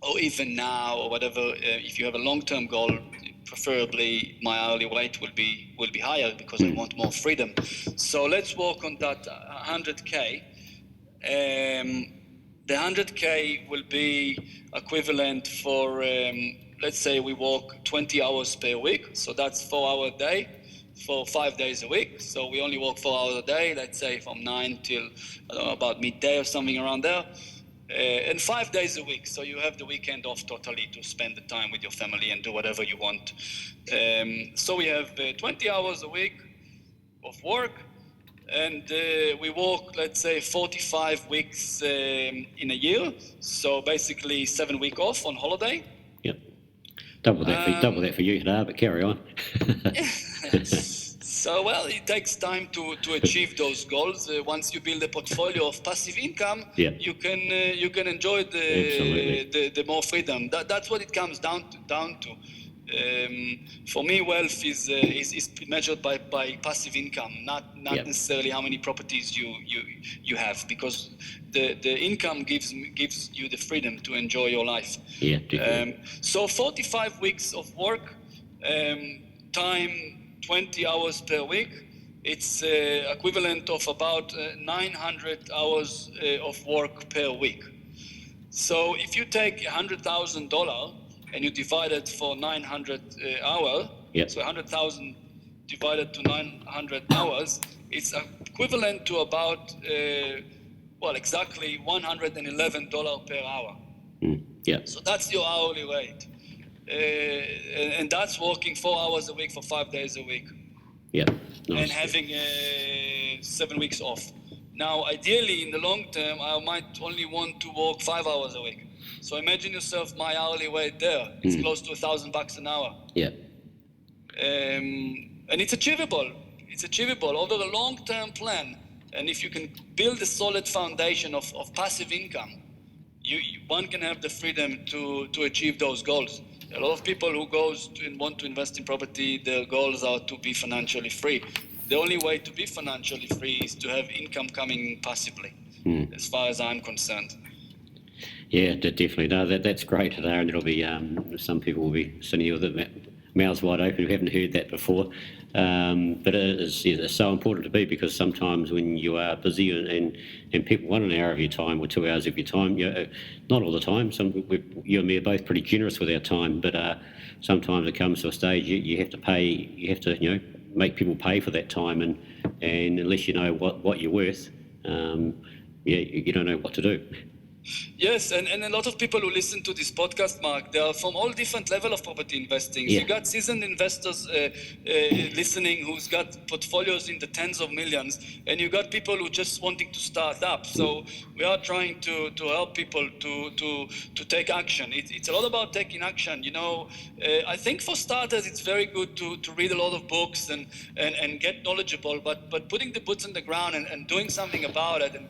or even now, or whatever. If you have a long-term goal, preferably my hourly rate will be higher because I want more freedom. So let's work on that 100K. The 100K will be equivalent for, let's say we work 20 hours per week. So that's 4 hours a day for 5 days a week. So we only work 4 hours a day, let's say from 9 till, I don't know, about midday or something around there. And 5 days a week. So you have the weekend off totally to spend the time with your family and do whatever you want. So we have 20 hours a week of work. And we work, let's say, 45 weeks in a year. So basically 7 weeks off on holiday. Yep. Double that for you, Hadar, but carry on. So, well, it takes time to achieve those goals. Once you build a portfolio of passive income, you can enjoy the more freedom. That's what it comes down to. For me, wealth is measured by passive income, not necessarily how many properties you have, because the income gives you the freedom to enjoy your life. Yeah, definitely. So 45 weeks of work, time 20 hours per week. It's equivalent of about 900 hours of work per week. So if you take $100,000 and you divide it for 900 hours, so 100,000 divided to 900 hours, it's equivalent to about, exactly $111 per hour. So that's your hourly rate. And that's working 4 hours a week for 5 days a week. Nice. And having 7 weeks off. Now, ideally, in the long term, I might only want to work 5 hours a week. So imagine yourself my hourly rate there. It's close to $1,000 an hour. Yeah. And it's achievable. It's achievable over a long-term plan. And if you can build a solid foundation of passive income, one can have the freedom to achieve those goals. A lot of people who want to invest in property, their goals are to be financially free. The only way to be financially free is to have income coming passively, as far as I'm concerned. Yeah, definitely. No, that's great, Hadar, and it'll be some people will be sitting here with their mouths wide open who haven't heard that before. But it's so important to be, because sometimes when you are busy and people want an hour of your time or 2 hours of your time, not all the time. You and me are both pretty generous with our time, but sometimes it comes to a stage you have to pay. You have to make people pay for that time, and unless you know what you're worth, you don't know what to do. Yes, and a lot of people who listen to this podcast, Mark, they are from all different level of property investing. You got seasoned investors listening who's got portfolios in the tens of millions, and you got people who just wanting to start up. So we are trying to help people to take action. It's a lot about taking action. I think for starters, it's very good to read a lot of books and get knowledgeable, but putting the boots on the ground and doing something about it, and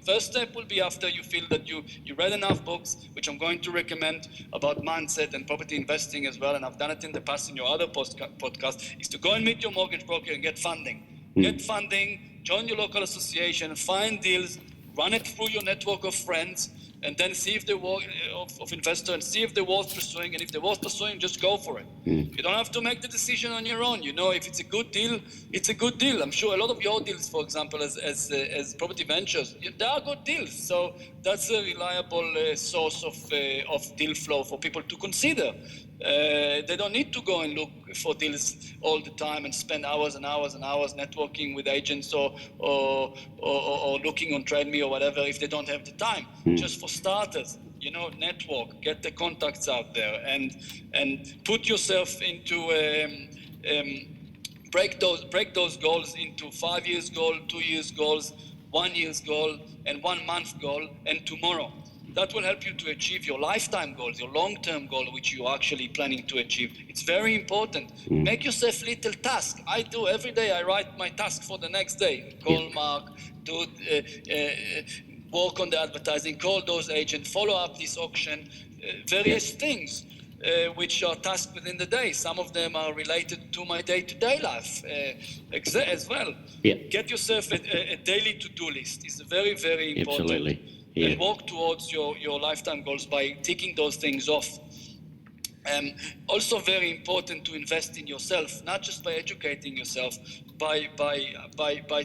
first step will be after you feel that you read enough books, which I'm going to recommend about mindset and property investing as well, and I've done it in the past in your other podcast, is to go and meet your mortgage broker and get funding. Get funding, join your local association, find deals, run it through your network of friends, and then see if they're of investor, and see if they're worth pursuing, and if they're worth pursuing, just go for it. You don't have to make the decision on your own. If it's a good deal, it's a good deal. I'm sure a lot of your deals, for example, as property ventures, they are good deals. So that's a reliable source of deal flow for people to consider. They don't need to go and look for deals all the time and spend hours and hours and hours networking with agents or looking on TradeMe or whatever if they don't have the time. Just for starters, network, get the contacts out there, and put yourself into break those goals into 5 years goal, 2 years goals, 1 year's goal, and 1 month goal, and tomorrow. That will help you to achieve your lifetime goals, your long-term goal, which you're actually planning to achieve. It's very important. Make yourself little tasks. I do every day. I write my task for the next day. Call Mark, do work on the advertising, call those agents, follow up this auction, various things which are tasks within the day. Some of them are related to my day-to-day life as well. Get yourself a daily to-do list. It's very, very important. Absolutely. Yeah. And work towards your lifetime goals by ticking those things off. Also very important to invest in yourself, not just by educating yourself, by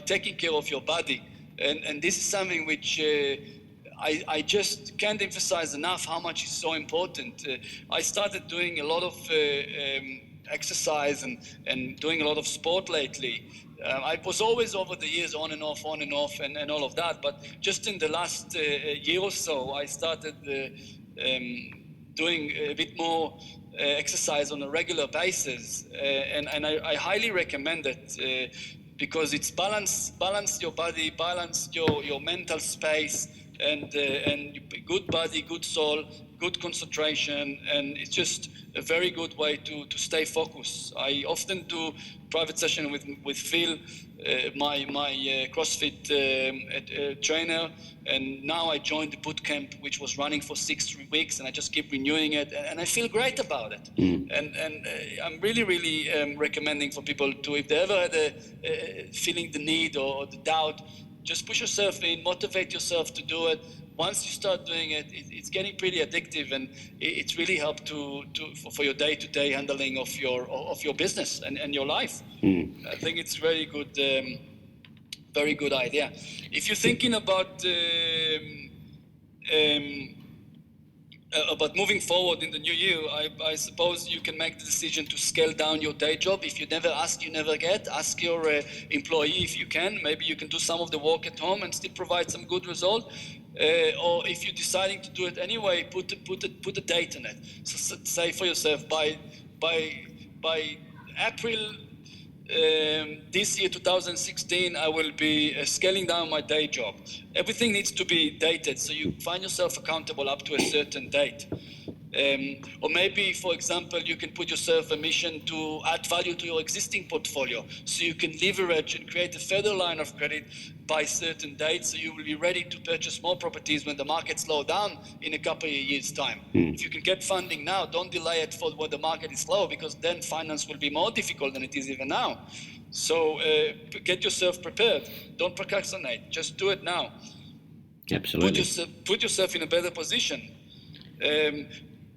taking care of your body. And this is something which I just can't emphasize enough how much is so important. I started doing a lot of exercise and doing a lot of sport lately. I was always over the years on and off and all of that, but just in the last year or so, I started doing a bit more exercise on a regular basis, and I highly recommend it because it's balance your body, balance your mental space, and good body, good soul, good concentration, and it's just a very good way to stay focused. I often do private session with Phil, my CrossFit trainer, and now I joined the boot camp, which was running for 6 weeks, and I just keep renewing it, and I feel great about it. And I'm really recommending for people to, if they ever had feeling the need or the doubt, just push yourself in, motivate yourself to do it. Once you start doing it, it's getting pretty addictive, and it's really helped for your day-to-day handling of your business and your life. I think it's very good idea. If you're thinking about moving forward in the new year, I suppose you can make the decision to scale down your day job. If you never ask, you never get. Ask your employee if you can. Maybe you can do some of the work at home and still provide some good result. Or if you're deciding to do it anyway, put a date on it. So say for yourself, by April this year, 2016, I will be scaling down my day job. Everything needs to be dated, so you find yourself accountable up to a certain date. Or maybe, for example, you can put yourself a mission to add value to your existing portfolio, so you can leverage and create a further line of credit by certain dates, so you will be ready to purchase more properties when the market slows down in a couple of years' time. If you can get funding now, don't delay it for when the market is slow, because then finance will be more difficult than it is even now. So get yourself prepared. Don't procrastinate. Just do it now. Absolutely. Put yourself in a better position.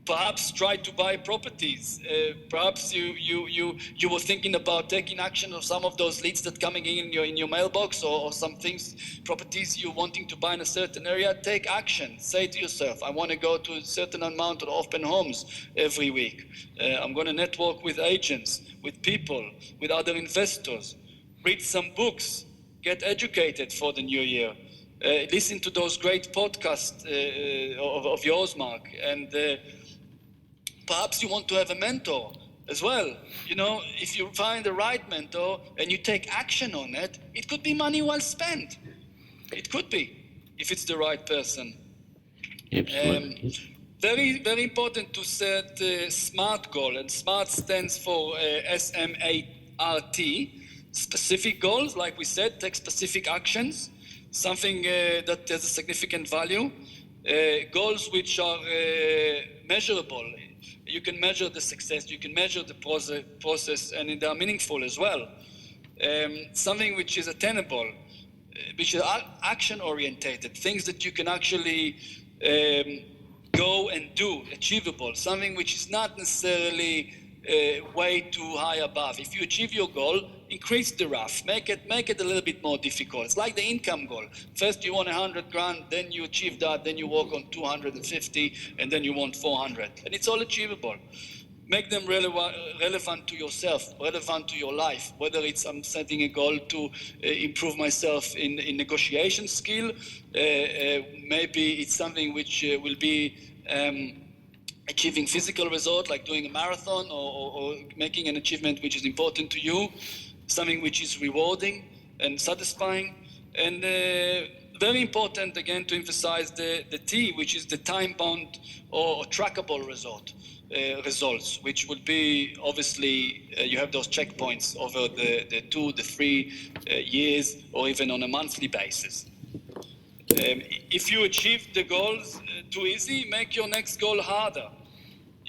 Perhaps try to buy properties. Perhaps you were thinking about taking action on some of those leads that coming in your mailbox, or some things, properties you're wanting to buy in a certain area. Take action. Say to yourself, I want to go to a certain amount of open homes every week. I'm going to network with agents, with people, with other investors. Read some books. Get educated for the new year. Listen to those great podcasts of yours, Mark, and perhaps you want to have a mentor as well. If you find the right mentor and you take action on it, it could be money well spent. It could be, if it's the right person. Absolutely. Very, very important to set a SMART goal, and SMART stands for S-M-A-R-T. Specific goals, like we said, take specific actions, something that has a significant value. Goals which are measurable. You can measure the success, you can measure the process, and they are meaningful as well. Something which is attainable, which is action-orientated, things that you can actually go and do, achievable, something which is not necessarily way too high above. If you achieve your goal, increase the RAF, make it a little bit more difficult. It's like the income goal. First you want 100 grand, then you achieve that, then you work on 250, and then you want 400. And it's all achievable. Make them relevant to yourself, relevant to your life. Whether it's I'm setting a goal to improve myself in negotiation skill, maybe it's something which will be achieving physical result, like doing a marathon, or making an achievement which is important to you, something which is rewarding and satisfying. And very important, again, to emphasize the T, which is the time-bound or trackable results, which would be, obviously, you have those checkpoints over the 2, the 3 years, or even on a monthly basis. If you achieve the goals too easy, make your next goal harder.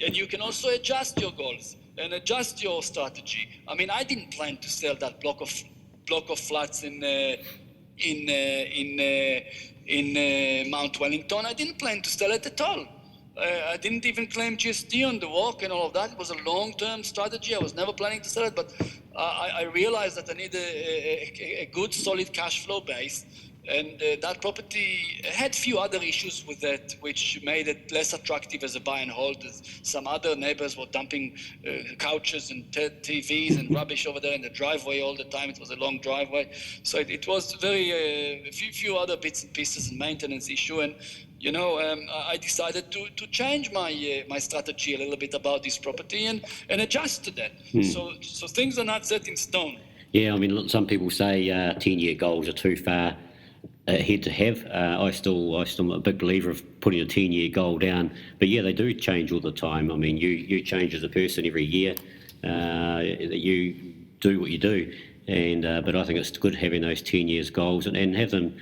And you can also adjust your goals and adjust your strategy. I mean, I didn't plan to sell that block of flats in Mount Wellington. I didn't plan to sell it at all. I didn't even claim GST on the walk and all of that. It was a long-term strategy. I was never planning to sell it, but I realized that I need a good, solid cash flow base. And that property had few other issues with it, which made it less attractive as a buy and hold. Some other neighbors were dumping couches and TVs and rubbish over there in the driveway all the time. It was a long driveway. So it was very, few other bits and pieces and maintenance issue. And, I decided to change my strategy a little bit about this property and adjust to that. So things are not set in stone. Yeah, I mean, look, some people say 10-year goals are too far ahead to have. I still am a big believer of putting a 10-year goal down. But yeah, they do change all the time. I mean, you change as a person every year. That you do what you do, and but I think it's good having those 10 years goals and have them.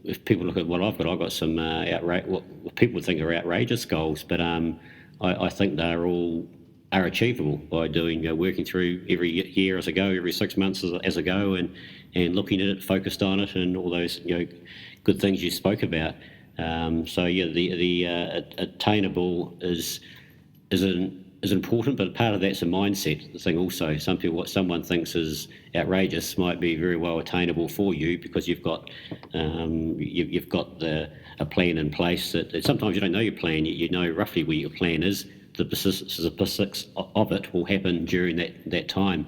If people look at what I've got some what people would think are outrageous goals, but I think they're all are achievable by doing working through every year as I go, every 6 months as I go, and looking at it, focused on it, and all those good things you spoke about. So yeah, the attainable is important, but part of that's a mindset thing also. What someone thinks is outrageous might be very well attainable for you because you've got a plan in place that sometimes you don't know your plan. You know roughly where your plan is. The specifics of it will happen during that time,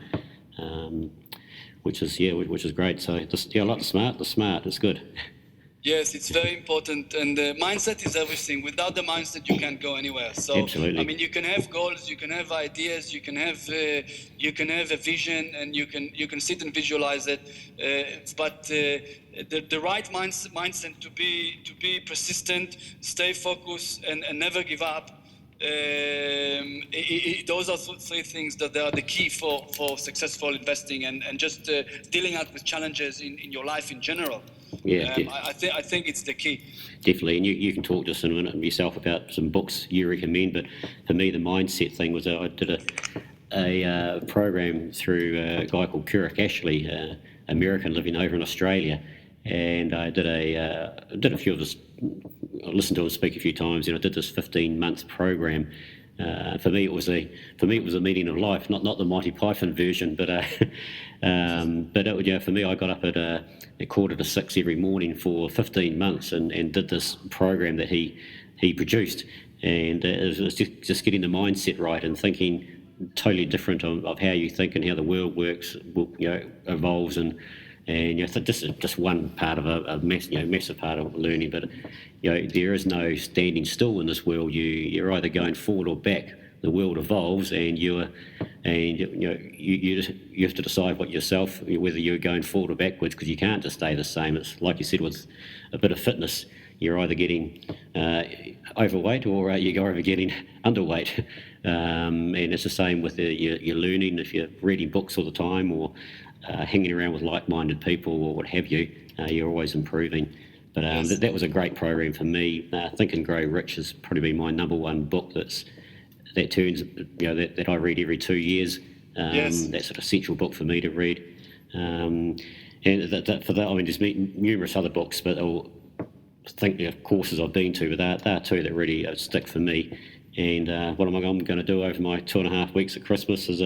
which is great. So I like the smart. It's good. Yes, it's very important, and mindset is everything. Without the mindset, you can't go anywhere. So, absolutely. I mean, you can have goals, you can have ideas, you can have a vision, and you can sit and visualize it. But the right mindset to be persistent, stay focused, and never give up. Those are 3 things that are the key for successful investing and just dealing out with challenges in your life in general. Yeah, I think it's the key. Definitely, and you can talk just in a minute yourself about some books you recommend. But for me, the mindset thing was I did a program through a guy called Kurrick Ashley, American living over in Australia, and I did a few of this. I listened to him speak a few times, and I did this 15-month program. For me, it was a meaning of life, not the Monty Python version, but for me, I got up at 5:45 every morning for 15 months and did this program that he produced, and it was just getting the mindset right and thinking totally different of how you think and how the world works, evolves, and this is just one part of a massive part of learning. But there is no standing still in this world. You're either going forward or back. The world evolves, and you have to decide whether you're going forward or backwards, because you can't just stay the same. It's like you said with a bit of fitness. You're either getting overweight or you're getting underweight. And it's the same with your learning. If you're reading books all the time or hanging around with like-minded people or what have you, you're always improving. But yes. that was a great program for me. Think and Grow Rich has probably been my number one book that turns that I read every 2 years. Yes. That's an essential book for me to read. And for that, I mean, there's numerous other books, but I think courses I've been to, but there are 2 that really stick for me. And what I'm going to do over my 2.5 weeks at Christmas is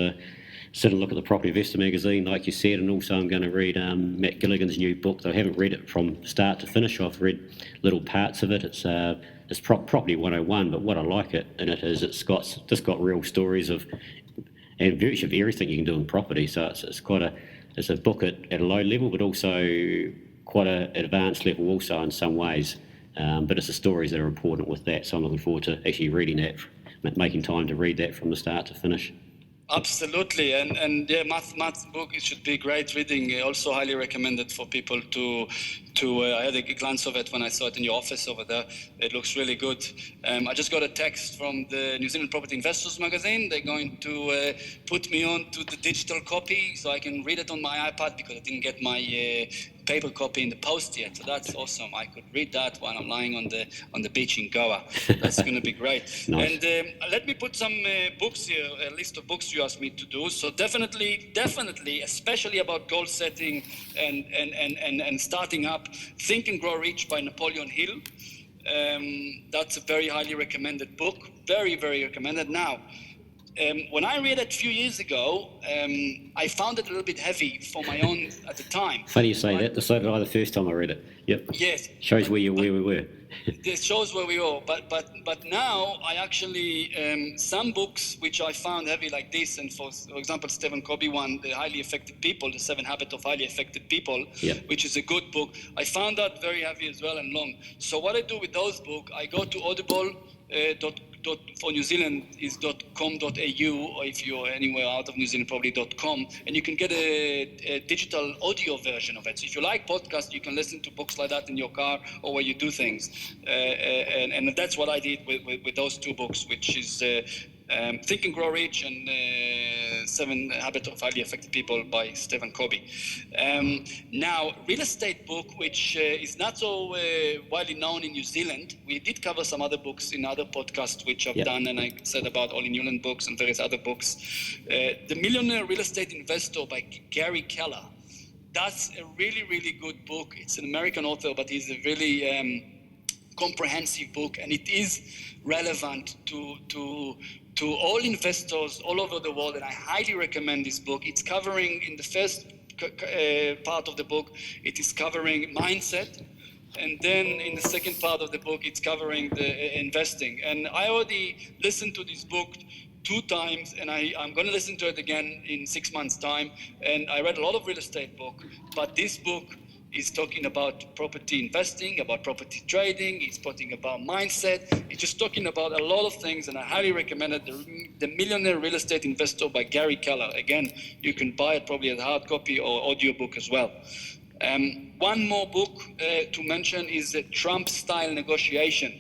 sit and look at the Property Investor magazine, like you said, and also I'm going to read Matt Gilligan's new book. I haven't read it from start to finish. I've read little parts of it. It's Property 101, but what I like in it is it's got real stories and virtually everything you can do in property. So it's a book at a low level, but also quite an advanced level also in some ways. But it's the stories that are important with that. So I'm looking forward to actually reading that, making time to read that from the start to finish. Absolutely, and yeah, Matt's book, it should be great reading. Also highly recommended for people to I had a glance of it when I saw it in your office over there. It looks really good. I just got a text from the New Zealand Property Investors magazine. They're going to put me on to the digital copy so I can read it on my iPad, because I didn't get my paper copy in the post yet. So that's awesome. I could read that while I'm lying on the beach in Goa. That's going to be great. Nice. And let me put some books here, a list of books you asked me to do. So definitely, especially about goal setting and starting up, Think and Grow Rich by Napoleon Hill. That's a very highly recommended book. Very, very recommended. Now, when I read it a few years ago, I found it a little bit heavy for my own at the time. Funny you say that. So did I the first time I read it. Yep. Yes. Shows where we were. This shows where we were. But now I actually, some books which I found heavy like this, and for example, Stephen Covey one, The Highly Effective People, The 7 Habits of Highly Effective People, Yep. which is a good book. I found that very heavy as well and long. So what I do with those books, I go to Audible, for New Zealand is .com.au, or if you're anywhere out of New Zealand, probably .com, and you can get a digital audio version of it. So if you like podcasts, you can listen to books like that in your car or where you do things. And that's what I did with those two books, which is Think and Grow Rich and 7 Habits of Highly Effective People by Stephen Covey. Now, real estate book, which is not so widely known in New Zealand. We did cover some other books in other podcasts which I've done, and I said about Ollie Newland books and various other books. The Millionaire Real Estate Investor by Gary Keller. That's a really, really good book. It's an American author, but he's a really comprehensive book, and it is relevant to all investors all over the world, and I highly recommend this book. It's covering, in the first part of the book, it is covering mindset, and then in the second part of the book, it's covering the investing. And I already listened to this book 2 times, and I'm going to listen to it again in 6 months' time. And I read a lot of real estate book, but this book is talking about property investing, about property trading. He's talking about mindset. He's just talking about a lot of things, and I highly recommend it. The Millionaire Real Estate Investor by Gary Keller. Again, you can buy it probably as a hard copy or audiobook as well. One more book to mention is Trump-Style Negotiation.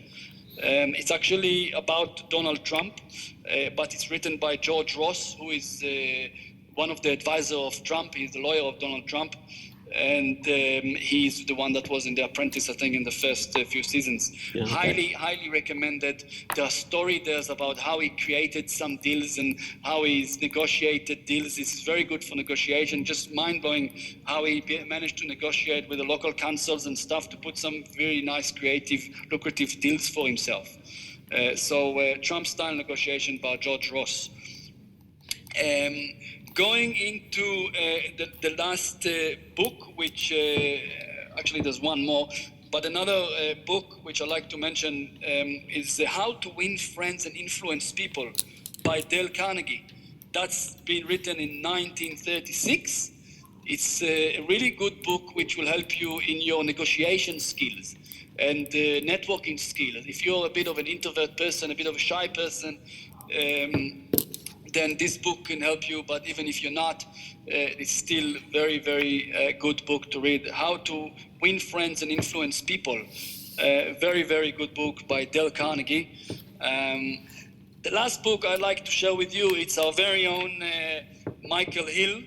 It's actually about Donald Trump, but it's written by George Ross, who is one of the advisors of Trump. He's the lawyer of Donald Trump. And he's the one that was in The Apprentice, I think, in the first few seasons. Yeah, okay. Highly recommended. The story there's about how he created some deals and how he's negotiated deals. It's very good for negotiation. Just mind-blowing how he managed to negotiate with the local councils and stuff to put some very nice, creative, lucrative deals for himself. So Trump-Style Negotiation by George Ross. Going into the last book, which actually there's one more, but another book which I like to mention is How to Win Friends and Influence People by Dale Carnegie. That's been written in 1936. It's a really good book which will help you in your negotiation skills and networking skills. If you're a bit of an introvert person, a bit of a shy person, then this book can help you. But even if you're not, it's still very, very good book to read. How to Win Friends and Influence People. Very, very good book by Dale Carnegie. The last book I'd like to share with you, it's our very own Michael Hill.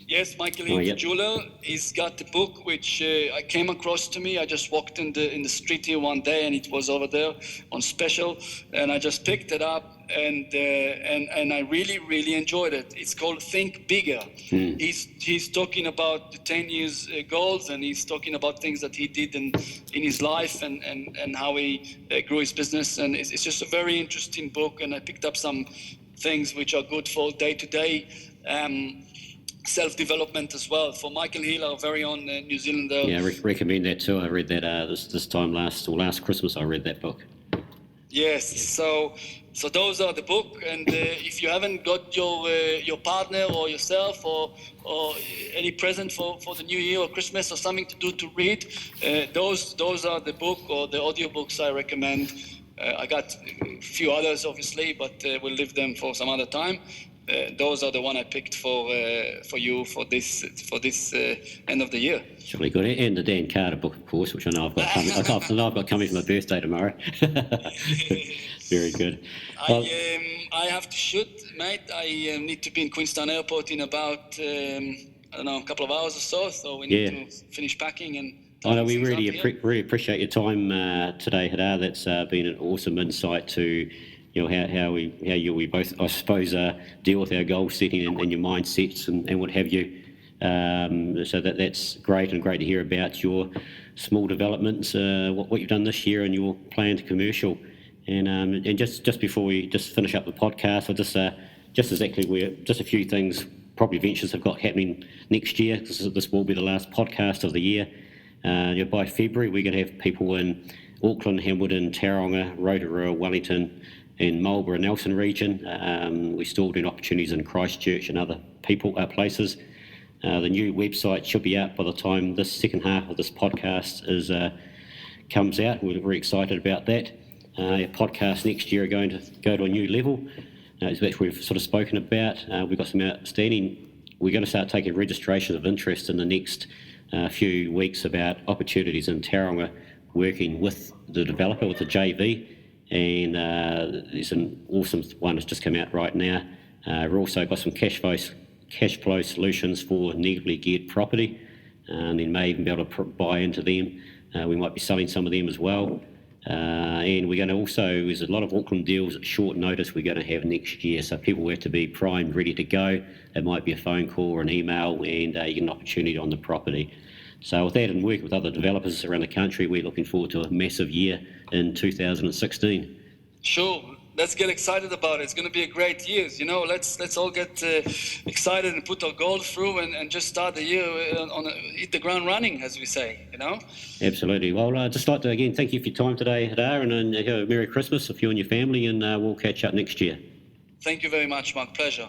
Yes, Michael Hill, the jeweler. He's got the book which I came across to me. I just walked in the street here one day, and it was over there on special, and I just picked it up, and I really, really enjoyed it. It's called Think Bigger. He's talking about the 10 years goals, and he's talking about things that he did in his life and how he grew his business, and it's just a very interesting book. And I picked up some things which are good for day-to-day self-development as well. For Michael Hill, our very own New Zealander. Yeah, I recommend that too. I read that this time last Christmas. I read that book. Yes, so those are the book, and if you haven't got your partner or yourself or any present for the New Year or Christmas or something to do to read, those are the book or the audiobooks I recommend. I got a few others obviously, but we'll leave them for some other time. Those are the one I picked for you for this end of the year. Surely good. And the Dan Carter book, of course, which I know I've got coming. I know I've got coming for my birthday tomorrow. Very good. Well, I have to shoot, mate. I need to be in Queenstown Airport in about I don't know, a couple of hours or so we need to finish packing and. I know we really appreciate your time today, Hadar. That's been an awesome insight to how we both, I suppose, deal with our goal setting and your mindsets and what have you. So that's great, and great to hear about your small developments, what you've done this year and your planned commercial. And just before we just finish up the podcast, I'll just a few things, probably ventures have got happening next year. This will be the last podcast of the year. By February, we're going to have people in Auckland, Hamilton, Tauranga, Rotorua, Wellington, and Marlborough, Nelson region. We're still doing opportunities in Christchurch and other places. The new website should be out by the time this second half of this podcast comes out. We're very excited about that. Our podcasts next year are going to go to a new level, which we've sort of spoken about. We've got some outstanding. We're going to start taking registration of interest in the next few weeks about opportunities in Tauranga, working with the developer, with the JV, and there's an awesome one that's just come out right now. We've also got some cash flow solutions for negatively geared property, and then may even be able to buy into them. We might be selling some of them as well. And we're going to also, there's a lot of Auckland deals at short notice we're going to have next year, so people have to be primed, ready to go. It might be a phone call or an email, and you get an opportunity on the property. So with that, and working with other developers around the country, we're looking forward to a massive year in 2016. Sure. Let's get excited about it. It's going to be a great year. Let's all get excited and put our goal through and just start the year hit the ground running, as we say. Absolutely. Well, I'd just like to again thank you for your time today, Hadar, and have a Merry Christmas if you and your family, and we'll catch up next year. Thank you very much, Mark. Pleasure.